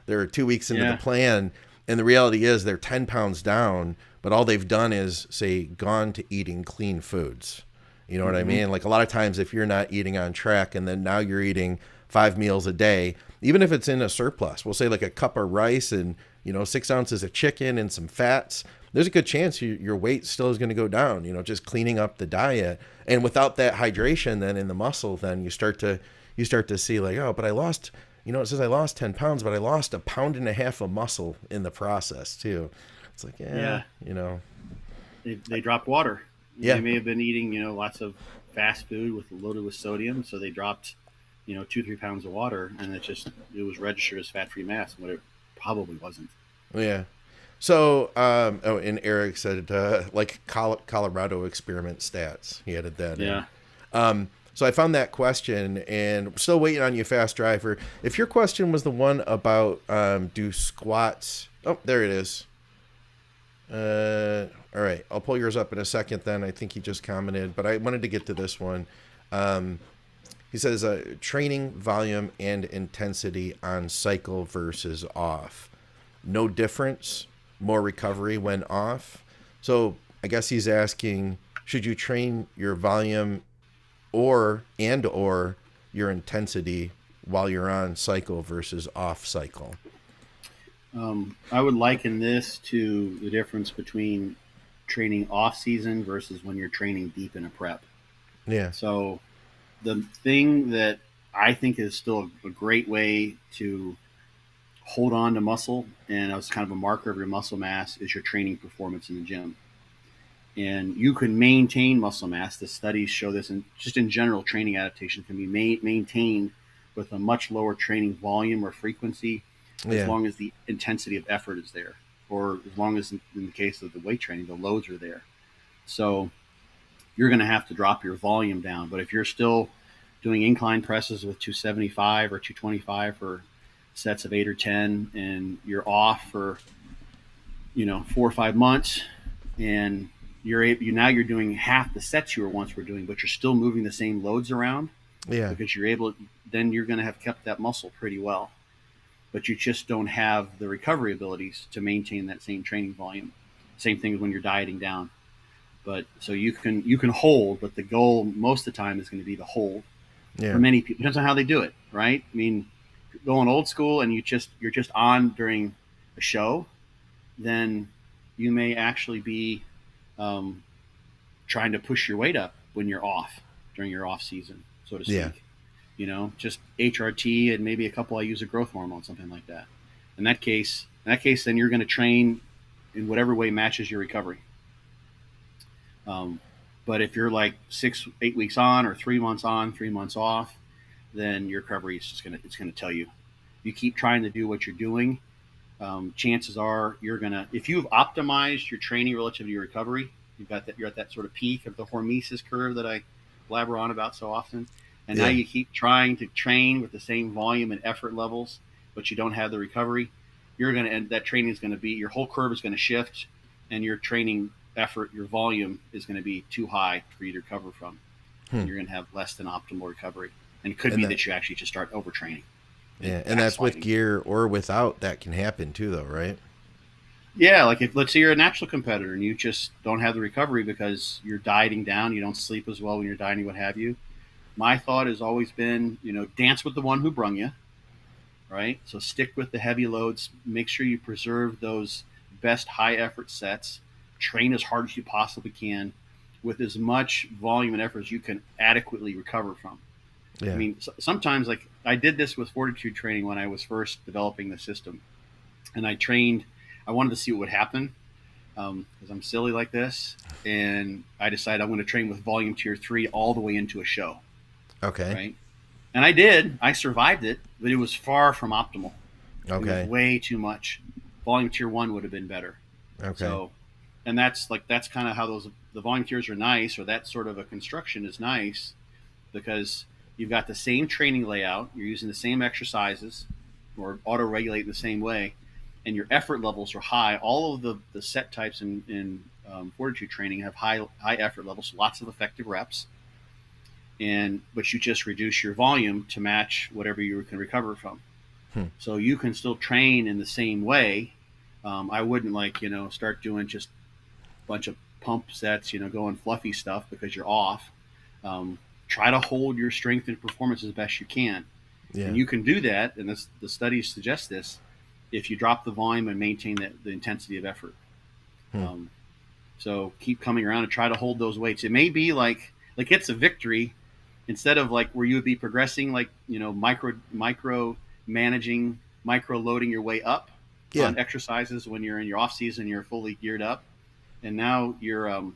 They're 2 weeks into the yeah, plan, and the reality is they're 10 pounds down, but all they've done is, say, gone to eating clean foods. You know what I hmm mean? Like a lot of times, if you're not eating on track and then now you're eating 5 meals a day, even if it's in a surplus, we'll say like a cup of rice and 6 ounces of chicken and some fats, there's a good chance your weight still is going to go down. Just cleaning up the diet, and without that hydration, then in the muscle, then you start to see like, oh, but I lost. It says I lost 10 pounds, but I lost 1.5 pounds of muscle in the process too. It's like, yeah, yeah. They dropped water. They yeah, may have been eating, lots of fast food loaded with sodium, so they dropped, 2-3 pounds of water, and it was registered as fat free mass, when it probably wasn't. yeah. So, and Eric said, like Colorado experiment stats. He added that in. Yeah. So I found that question, and I'm still waiting on you, Fast Driver. If your question was the one about do squats, oh, there it is. All right, I'll pull yours up in a second. Then I think he just commented, but I wanted to get to this one. He says training volume and intensity on cycle versus off. No difference. More recovery when off. So I guess he's asking, should you train your volume or your intensity while you're on cycle versus off cycle? I would liken this to the difference between training off season versus when you're training deep in a prep. Yeah. So the thing that I think is still a great way to hold on to muscle, and it's kind of a marker of your muscle mass, is your training performance in the gym. And you can maintain muscle mass. The studies show this, and just in general, training adaptation can be maintained with a much lower training volume or frequency, as Yeah. long as the intensity of effort is there, or as long as, in the case of the weight training, the loads are there. So you're going to have to drop your volume down. But if you're still doing incline presses with 275 or 225 for sets of 8 or 10, and you're off for 4 or 5 months, and now you're doing half the sets you were doing, but you're still moving the same loads around, Yeah. because then you're going to have kept that muscle pretty well, but you just don't have the recovery abilities to maintain that same training volume. Same thing when you're dieting down. But so you can hold, but the goal most of the time is going to be to hold. For Yeah. many people, depends on how they do it, right? I mean, going old school and you're just on during a show, then you may actually be trying to push your weight up when you're off during your off season, so to Yeah. speak. Just HRT and maybe a couple I use a growth hormone, something like that. In that case, then you're going to train in whatever way matches your recovery. But if you're like 6-8 weeks on, or 3 months on, 3 months off, then your recovery is just it's gonna tell you. You keep trying to do what you're doing. Chances are if you've optimized your training relative to your recovery, you're at that sort of peak of the hormesis curve that I blabber on about so often. And Yeah. now you keep trying to train with the same volume and effort levels, but you don't have the recovery. You're going to end that training is going to be, your whole curve is going to shift, and your training effort, your volume is going to be too high for you to recover from. And you're going to have less than optimal recovery. And it could be that you actually just start overtraining. Yeah, and that's with gear or without, that can happen too, though, right? Yeah, like if let's say you're a natural competitor and you just don't have the recovery because you're dieting down, you don't sleep as well when you're dieting, what have you. My thought has always been, dance with the one who brung you, right? So stick with the heavy loads. Make sure you preserve those best high effort sets. Train as hard as you possibly can with as much volume and effort as you can adequately recover from. Yeah. I mean, sometimes, like I did this with Fortitude Training when I was first developing the system, and I wanted to see what would happen because I'm silly like this, and I decided I'm going to train with volume tier 3 all the way into a show. Okay. Right. And I did. I survived it, but it was far from optimal. Okay. It was way too much. Volume tier 1 would have been better. Okay. So, and that's kind of how the volume tiers are nice, or that sort of a construction is nice, because you've got the same training layout, you're using the same exercises, or auto-regulating the same way, and your effort levels are high. All of the set types in Fortitude Training have high effort levels, lots of effective reps, but you just reduce your volume to match whatever you can recover from. So you can still train in the same way. I wouldn't start doing just a bunch of pump sets, going fluffy stuff because you're off. Try to hold your strength and performance as best you can. Yeah. And you can do that, and the studies suggest this, if you drop the volume and maintain the intensity of effort. So keep coming around and try to hold those weights. It may be like it's a victory, instead of like where you would be progressing, micro managing, micro loading your way up on exercises when you're in your off season, you're fully geared up, and now you're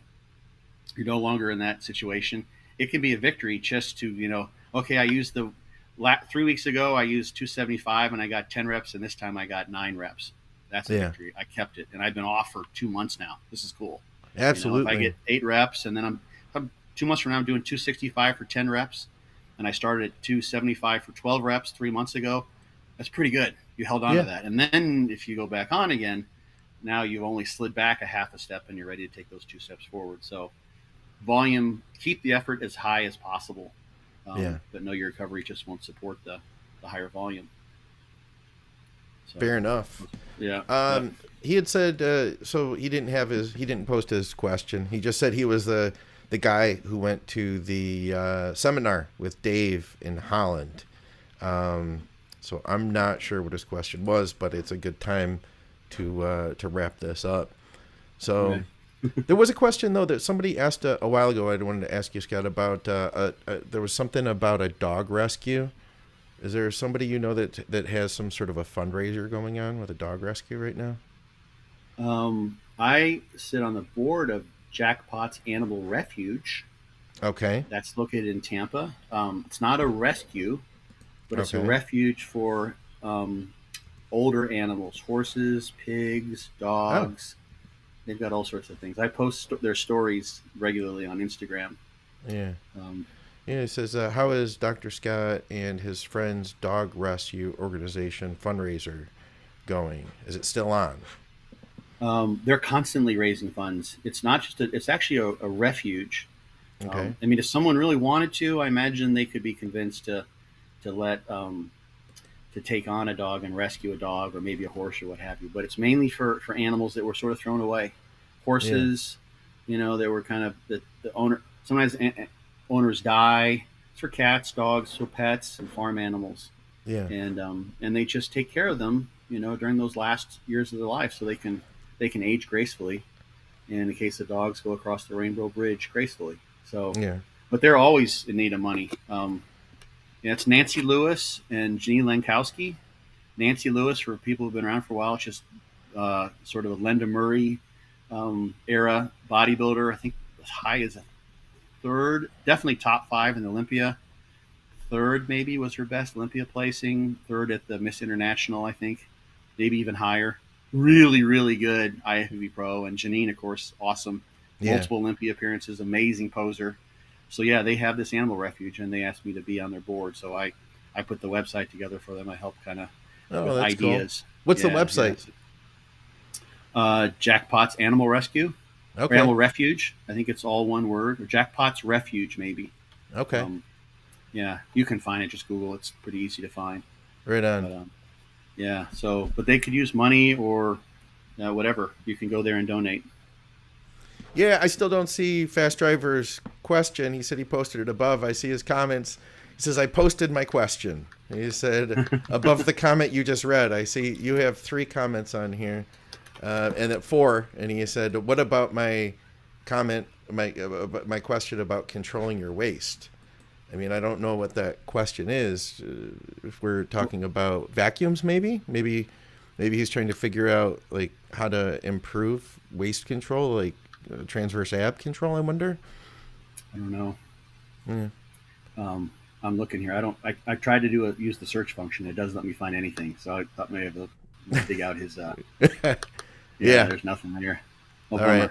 no longer in that situation. It can be a victory just to, okay, I used 3 weeks ago, I used 275 and I got 10 reps, and this time I got 9 reps. That's a victory. I kept it, and I've been off for 2 months now. This is cool. Absolutely. If I get 8 reps, and then I'm 2 months from now, I'm doing 265 for 10 reps, and I started at 275 for 12 reps 3 months ago. That's pretty good. You held on to that. And then if you go back on again, now you've only slid back a half a step and you're ready to take those 2 steps forward. So volume, keep the effort as high as possible. But know your recovery just won't support the higher volume. So, fair enough. Yeah. He had said, so he didn't post his question. He just said he was the guy who went to the seminar with Dave in Holland. So I'm not sure what his question was, but it's a good time to wrap this up. So there was a question, though, that somebody asked a while ago. I wanted to ask you, Scott, about there was something about a dog rescue. Is there somebody that has some sort of a fundraiser going on with a dog rescue right now? I sit on the board of Jackpot's Animal Refuge. Okay. That's located in Tampa. It's not a rescue, but it's a refuge for older animals, horses, pigs, dogs. They've got all sorts of things. I post their stories regularly on Instagram. Yeah. It says, how is Dr. Scott and his friends' dog rescue organization fundraiser going? Is it still on? They're constantly raising funds. It's not just it's actually a refuge. Okay. I mean, if someone really wanted to, I imagine they could be convinced to take on a dog and rescue a dog, or maybe a horse or what have you. But it's mainly for animals that were sort of thrown away. Horses, they were kind of the owner. Sometimes owners die. It's for cats, dogs, so pets and farm animals. Yeah. And they just take care of them, during those last years of their life, so they can age gracefully. And in the case of dogs, go across the Rainbow Bridge gracefully. So, but they're always in need of money. It's Nancy Lewis and Janine Lankowski. Nancy Lewis, for people who've been around for a while, it's just sort of a Linda Murray era bodybuilder. I think as high as a third, definitely top 5 in Olympia. Third maybe was her best Olympia placing. Third at the Miss International, I think. Maybe even higher. Really, really good IFBB pro. And Janine, of course, awesome. Multiple Olympia appearances, amazing poser. So yeah, they have this animal refuge, and they asked me to be on their board. So I put the website together for them. I help kind of Oh, with that's cool. ideas. What's the Yeah, yeah. website? Jackpot's Animal Rescue or Okay. Animal Refuge. I think it's all one word. Or Jackpot's Refuge, maybe. Okay. Yeah, you can find it. Just Google. It's pretty easy to find. Right on. But yeah. So, but they could use money or whatever. You can go there and donate. Yeah, I still don't see Fast Driver's question. He said he posted it above. I see his comments. He says, I posted my question. He said, above the comment you just read, I see you have 3 comments on here, and at 4. And he said, what about my comment, my question about controlling your waist? I mean, I don't know what that question is. If we're talking about vacuums, maybe he's trying to figure out like how to improve waist control, like transverse ab control. I wonder. I don't know. Yeah. I'm looking here. I tried to use the search function. It doesn't let me find anything. So I thought maybe I would dig out his. Yeah, there's nothing there. All right.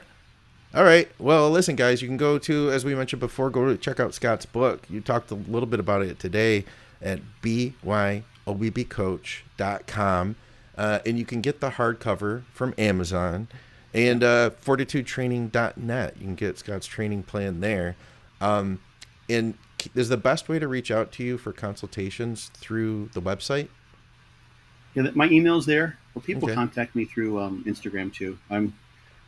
All right. Well, listen, guys, you can go to, as we mentioned before, go to check out Scott's book. You talked a little bit about it today at byobbcoach.com. And you can get the hardcover from Amazon and fortitudetraining.net. You can get Scott's training plan there. And is the best way to reach out to you for consultations through the website? Yeah, my email's there. Well, people contact me through Instagram too.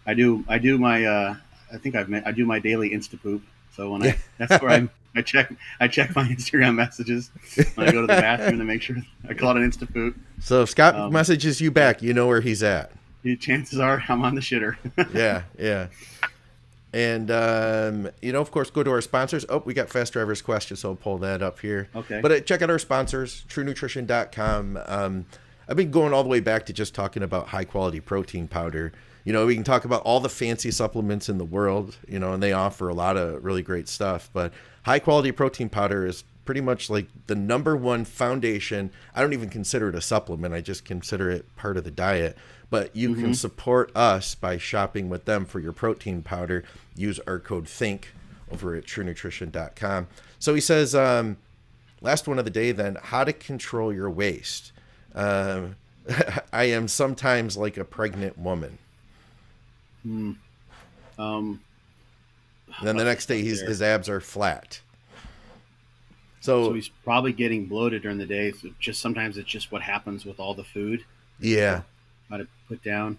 I do my I do my daily Instapoop. So when that's where I check my Instagram messages when I go to the bathroom to make sure I call it an Instapoop. So if Scott messages you back, you know where he's at. Chances are I'm on the shitter. Yeah. And, of course, go to our sponsors. Oh, we got Fast Driver's question, so I'll pull that up here. Okay. But check out our sponsors, TrueNutrition.com. I've been going all the way back to just talking about high-quality protein powder. We can talk about all the fancy supplements in the world, and they offer a lot of really great stuff. But high-quality protein powder is pretty much like the number one foundation. I don't even consider it a supplement. I just consider it part of the diet. But you can support us by shopping with them for your protein powder. Use our code THINK over at TrueNutrition.com. So he says, last one of the day then, how to control your waist. I am sometimes like a pregnant woman. Then the next day his abs are flat. So he's probably getting bloated during the day. So sometimes it's just what happens with all the food. Yeah. How to put down.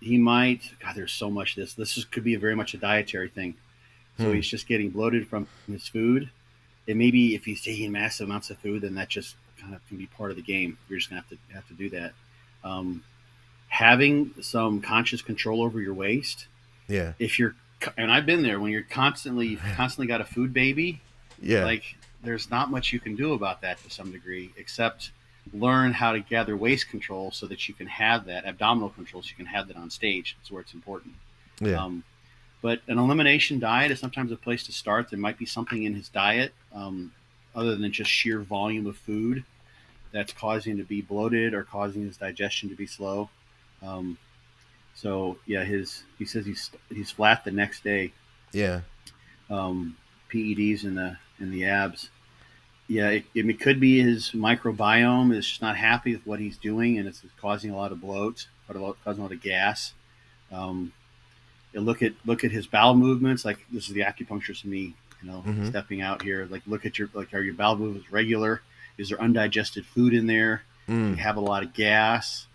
He might. God, there's so much. This could be very much a dietary thing. So he's just getting bloated from his food. And maybe if he's taking massive amounts of food, then that just kind of can be part of the game. You're just gonna have to do that. Having some conscious control over your waist. Yeah. And I've been there when you're constantly got a food baby. Yeah. Like there's not much you can do about that to some degree, except learn how to gather waist control so that you can have that abdominal control. So you can have that on stage. That's where it's important. Yeah. But an elimination diet is sometimes a place to start. There might be something in his diet other than just sheer volume of food that's causing him to be bloated or causing his digestion to be slow. So yeah, he says he's flat the next day. Yeah. PEDs in the abs. Yeah, it could be his microbiome is just not happy with what he's doing, and it's causing a lot of bloat, causing a lot of gas. Look at his bowel movements. Like this is the acupuncturist in me, stepping out here. Like look at are your bowel movements regular? Is there undigested food in there? Do you have a lot of gas?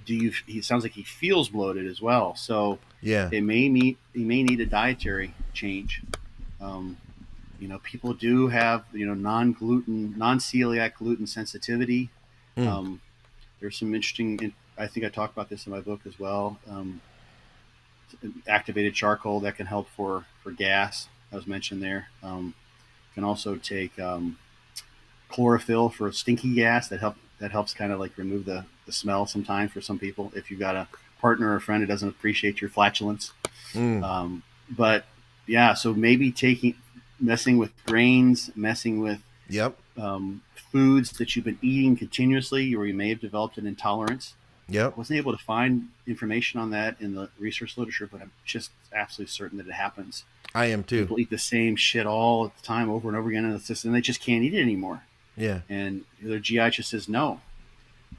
He sounds like he feels bloated as well. So yeah, he may need a dietary change. People do have non-celiac gluten sensitivity. There's some interesting. I think I talk about this in my book as well. Activated charcoal that can help for gas. That was mentioned there. Can also take chlorophyll for stinky gas that helps kind of like remove the smell sometimes for some people if you've got a partner or a friend who doesn't appreciate your flatulence. But yeah, so maybe messing with grains, messing with foods that you've been eating continuously, or you may have developed an intolerance. Yep. I wasn't able to find information on that in the research literature, but I'm just absolutely certain that it happens. I am too. People eat the same shit all the time over and over again, and they just can't eat it anymore. Yeah. And their GI just says no,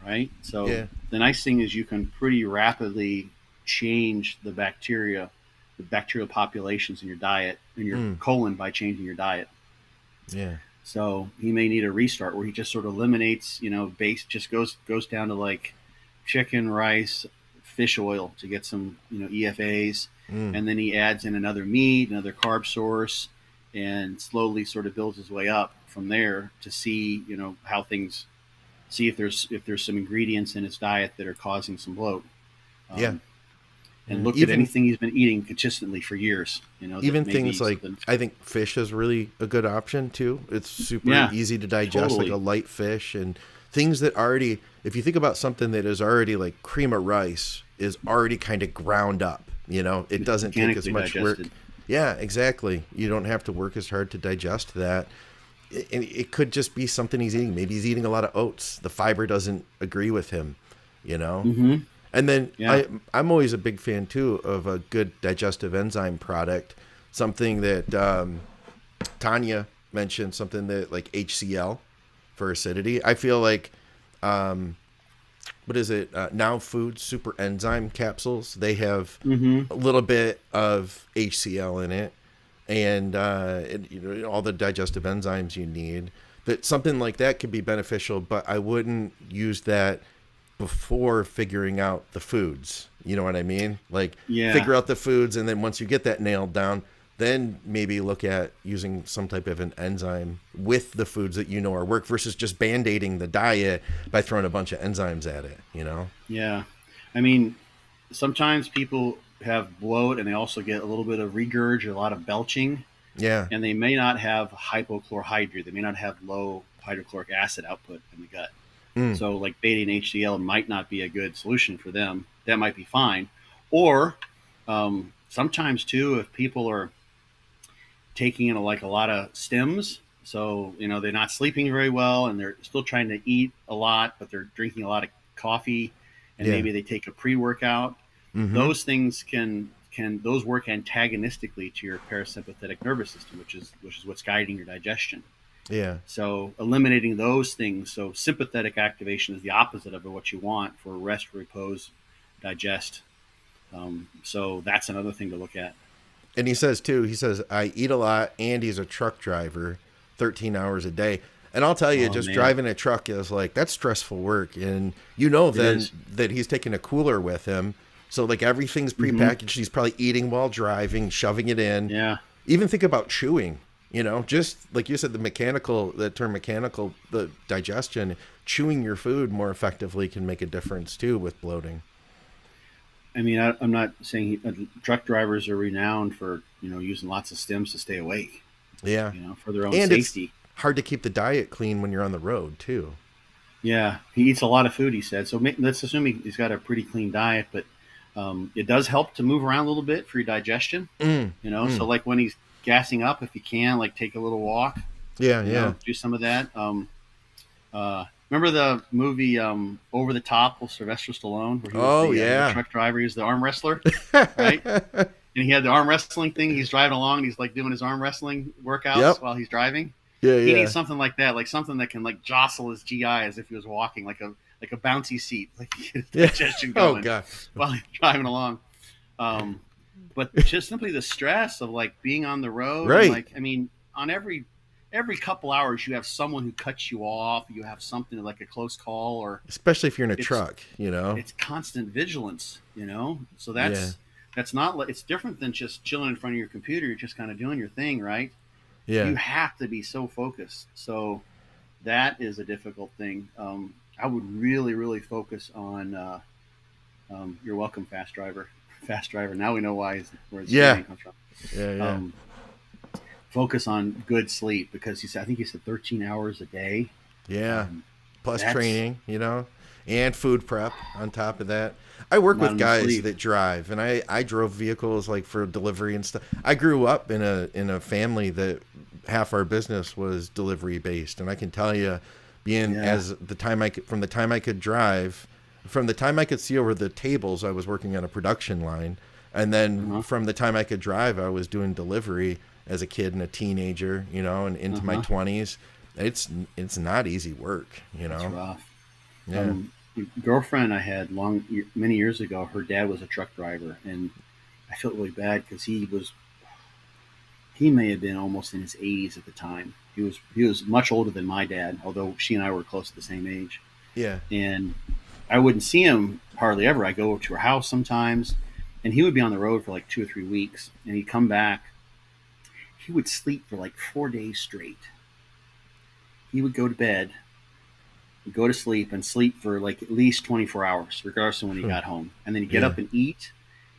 right? So Yeah. the nice thing is you can pretty rapidly change the bacterial populations in your diet, in your colon, by changing your diet. Yeah. So he may need a restart where he just sort of eliminates, just goes down to like chicken, rice, fish oil to get some, EFAs. And then he adds in another meat, another carb source, and slowly sort of builds his way up from there to see, how things, see if there's some ingredients in his diet that are causing some bloat. And look at anything he's been eating consistently for years. Even things like, I think fish is really a good option too. It's super easy to digest, like a light fish, and things that already, if you think about something that is already like cream of rice is already kind of ground up, it doesn't take as much work. Yeah, exactly. You don't have to work as hard to digest that. It could just be something he's eating. Maybe he's eating a lot of oats. The fiber doesn't agree with him, Mm-hmm. And then I'm always a big fan too of a good digestive enzyme product. Something that Tanya mentioned, something that like HCl for acidity. I feel like, what is it? Now Food Super Enzyme capsules. They have a little bit of HCl in it, and all the digestive enzymes you need. That something like that could be beneficial, but I wouldn't use that before figuring out the foods. You know what I mean? Like figure out the foods, and then once you get that nailed down, then maybe look at using some type of an enzyme with the foods that are work versus just band-aiding the diet by throwing a bunch of enzymes at it, Yeah. I mean, sometimes people have bloat and they also get a little bit of regurg, a lot of belching. Yeah. And they may not have hypochlorhydria. They may not have low hydrochloric acid output in the gut. So like beta and HCl might not be a good solution for them. That might be fine. Or sometimes too, if people are taking in a lot of stims, so they're not sleeping very well and they're still trying to eat a lot, but they're drinking a lot of coffee, and maybe they take a pre-workout. Those things those work antagonistically to your parasympathetic nervous system, which is what's guiding your digestion. Yeah. So eliminating those things. So sympathetic activation is the opposite of what you want for rest, repose, digest. So that's another thing to look at. And he says, I eat a lot, and he's a truck driver, 13 hours a day. And I'll tell you, driving a truck is like, that's stressful work. And that he's taking a cooler with him. So like everything's prepackaged. He's probably eating while driving, shoving it in. Yeah. Even think about chewing. Just like you said, the term mechanical, the digestion, chewing your food more effectively can make a difference too with bloating. I mean, I'm not saying truck drivers are renowned for, using lots of stims to stay awake. Yeah. For their own It's safety. hard to keep the diet clean when you're on the road too. Yeah. He eats a lot of food, he said. So let's assume he's got a pretty clean diet, but it does help to move around a little bit for your digestion. So like when he's gassing up, if you can, like take a little walk. Yeah. Do some of that. Remember the movie Over the Top with Sylvester Stallone? Where he was the truck driver. He was the arm wrestler, right? And he had the arm wrestling thing. He's driving along, and he's like doing his arm wrestling workouts while he's driving. He needs something like that, like something that can like jostle his GI as if he was walking, like a bouncy seat, like get his digestion going while he's driving along. But just simply the stress of like being on the road, right? And, like, I mean, on every couple hours, you have someone who cuts you off. You have something like a close call, or especially if you're in a truck, it's constant vigilance, So that's not. It's different than just chilling in front of your computer. You're just kind of doing your thing, right? Yeah. You have to be so focused. So that is a difficult thing. I would really, really focus on. You're welcome, fast driver. Fast driver. Now we know where his name comes from. Yeah. Focus on good sleep, because I think he said 13 hours a day. Yeah. Plus training, and food prep on top of that. I work with guys that drive, and I drove vehicles like for delivery and stuff. I grew up in a family that half our business was delivery based, and I can tell you, from the time I could drive, from the time I could see over the tables, I was working on a production line. And then from the time I could drive, I was doing delivery as a kid and a teenager, you know, and into my 20s. It's not easy work, you know. It's rough. Yeah. Girlfriend I had many years ago, her dad was a truck driver, and I felt really bad because he may have been almost in his 80s at the time. He was much older than my dad, although she and I were close to the same age. Yeah. And I wouldn't see him hardly ever. I go over to her house sometimes, and he would be on the road for like 2 or 3 weeks, and he'd come back. He would sleep for like 4 days straight. He would go to bed, go to sleep, and sleep for like at least 24 hours, regardless of when he got home. And then he'd get up and eat,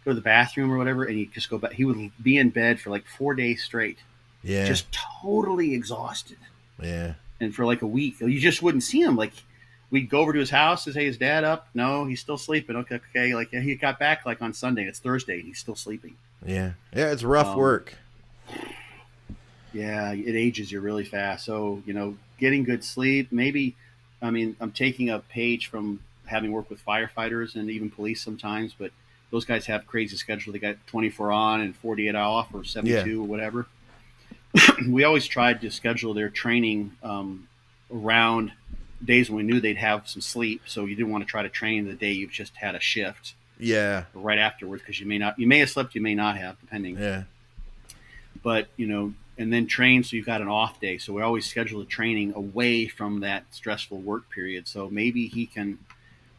go to the bathroom or whatever, and he'd just go back. He would be in bed for like 4 days straight. Yeah. Just totally exhausted. Yeah. And for like a week, you just wouldn't see him. Like, we'd go over to his house and say, "Is Dad up?" No, he's still sleeping. Okay. Like, he got back like on Sunday. It's Thursday, and he's still sleeping. Yeah. Yeah, it's rough work. Yeah, it ages you really fast. So, you know, getting good sleep, maybe, I mean, I'm taking a page from having worked with firefighters and even police sometimes, but those guys have crazy schedule. They got 24 on and 48 off, or 72 or whatever. We always tried to schedule their training around days when we knew they'd have some sleep. So you didn't want to try to train the day you've just had a shift. Yeah. Right afterwards, because you may have slept, you may not have, depending. Yeah. But, you know, and then train so you've got an off day. So we always schedule the training away from that stressful work period. So maybe he can,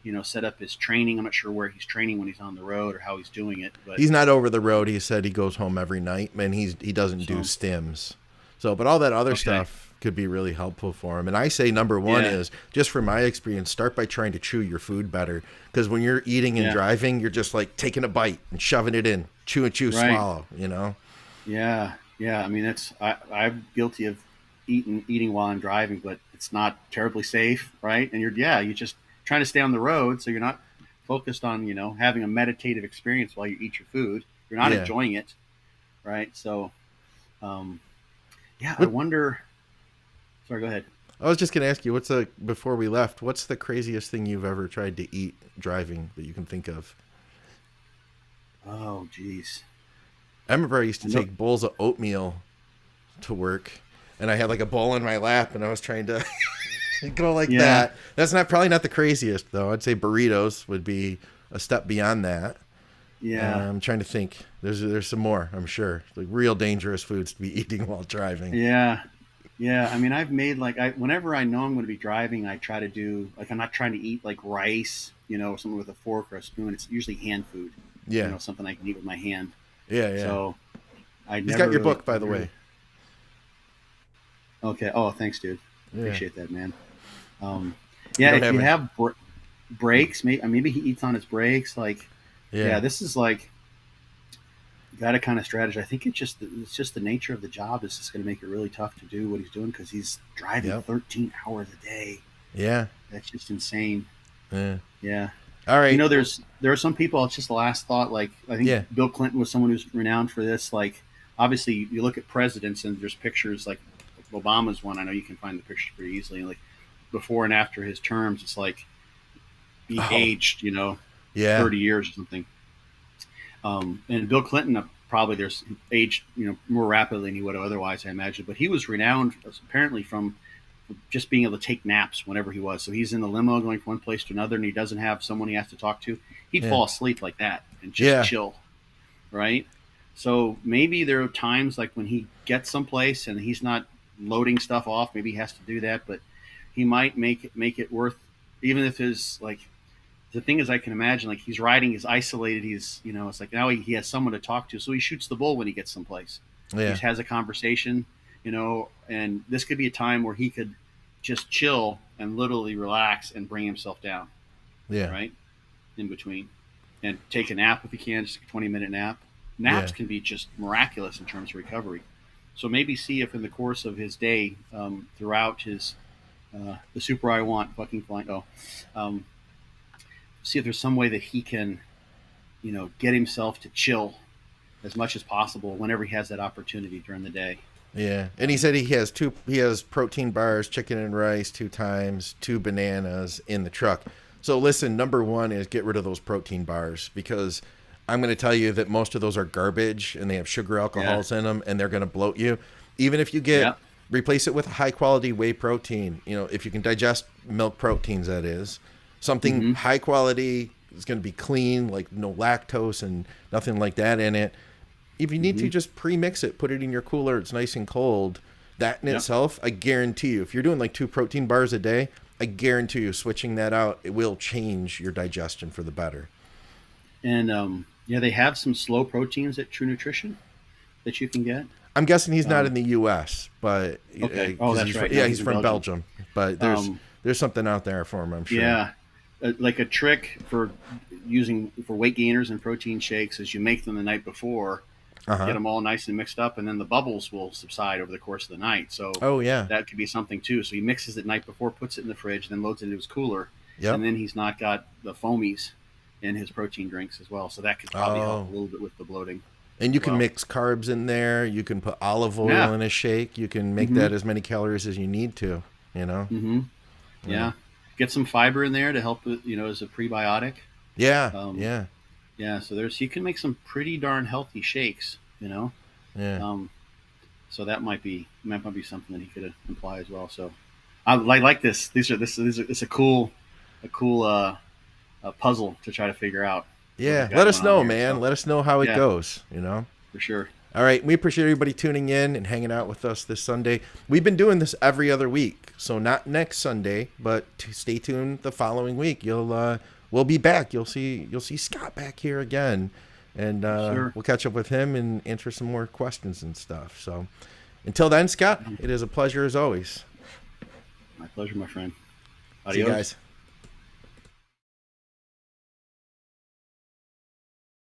you know, set up his training. I'm not sure where he's training when he's on the road or how he's doing it. But he's not over the road. He said he goes home every night, and he doesn't do stims. So, but all that other stuff could be really helpful for him. And I say number one is, just from my experience, start by trying to chew your food better. Because when you're eating and driving, you're just like taking a bite and shoving it in, chew, swallow, you know? Yeah. Yeah. I mean, I'm guilty of eating while I'm driving, but it's not terribly safe. Right. And you're just trying to stay on the road. So you're not focused on, you know, having a meditative experience while you eat your food. You're not enjoying it. Right. So, I wonder. Sorry, go ahead. I was just going to ask you, before we left, what's the craziest thing you've ever tried to eat driving that you can think of? Oh, geez. I remember I used to take bowls of oatmeal to work, and I had like a bowl in my lap, and I was trying to go like that. That's probably not the craziest, though. I'd say burritos would be a step beyond that. Yeah. I'm trying to think. There's some more, I'm sure. Like real dangerous foods to be eating while driving. Yeah. Yeah. I mean, I've made whenever I know I'm going to be driving, I try to do, like, I'm not trying to eat like rice, you know, something with a fork or a spoon. It's usually hand food. Yeah. You know, something I can eat with my hand. Yeah. Yeah. So He's got your book, by the way. Okay. Oh, thanks, dude. Appreciate that, man. If you have breaks, maybe he eats on his breaks. Like, this is like, you got to kind of strategize. I think it's just the nature of the job is just going to make it really tough to do what he's doing, because he's driving 13 hours a day. Yeah, that's just insane. Yeah. All right. You know, there are some people. It's just the last thought. Like, I think Bill Clinton was someone who's renowned for this. Like, obviously, you look at presidents and there's pictures. Like Obama's one. I know you can find the pictures pretty easily. Like before and after his terms, it's like he aged, 30 years or something. And Bill Clinton probably there's aged, more rapidly than he would have otherwise, I imagine. But he was renowned apparently from just being able to take naps whenever he was. So he's in the limo going from one place to another, and he doesn't have someone he has to talk to. He'd fall asleep like that and just chill, right? So maybe there are times like when he gets someplace and he's not loading stuff off, maybe he has to do that, but he might make it worth, even if his, like, the thing is, I can imagine, like, he's riding, he's isolated, he's, it's like now he has someone to talk to, so he shoots the bull when he gets someplace. He just has a conversation, and this could be a time where he could just chill and literally relax and bring himself down. Yeah. Right? In between. And take a nap if he can, just a 20-minute nap. Naps can be just miraculous in terms of recovery. So maybe see if in the course of his day, throughout his the super I want fucking flying. See if there's some way that he can, get himself to chill as much as possible whenever he has that opportunity during the day. Yeah, and he said he has protein bars, chicken and rice 2 times, 2 bananas in the truck. So listen, number one is get rid of those protein bars, because I'm going to tell you that most of those are garbage and they have sugar alcohols in them, and they're going to bloat you. Even if you replace it with high quality whey protein, if you can digest milk proteins, that is something high quality, is going to be clean, like no lactose and nothing like that in it. If you need to, just pre-mix it, put it in your cooler. It's nice and cold. That in itself, I guarantee you, if you're doing like 2 protein bars a day, I guarantee you switching that out, it will change your digestion for the better. And they have some slow proteins at True Nutrition that you can get. I'm guessing he's not in the U.S., but okay. That's right. He's from Belgium. But there's something out there for him, I'm sure. Yeah, like a trick for weight gainers and protein shakes is you make them the night before, get them all nice and mixed up, and then the bubbles will subside over the course of the night. So that could be something too. So he mixes it the night before, puts it in the fridge, then loads it into his cooler, and then he's not got the foamies in his protein drinks as well. So that could probably help a little bit with the bloating. And you can mix carbs in there. You can put olive oil in a shake. You can make that as many calories as you need to, Yeah. Get some fiber in there to help with, as a prebiotic. Yeah. So you can make some pretty darn healthy shakes, So that might be something that he could apply as well. So I like this. It's a cool puzzle to try to figure out. Yeah, let us know, man. So. Let us know how it goes, For sure. All right, we appreciate everybody tuning in and hanging out with us this Sunday. We've been doing this every other week, so not next Sunday, but stay tuned the following week. We'll be back. You'll see Scott back here again, and we'll catch up with him and answer some more questions and stuff. So until then, Scott, it is a pleasure as always. My pleasure, my friend. Adios. See you guys.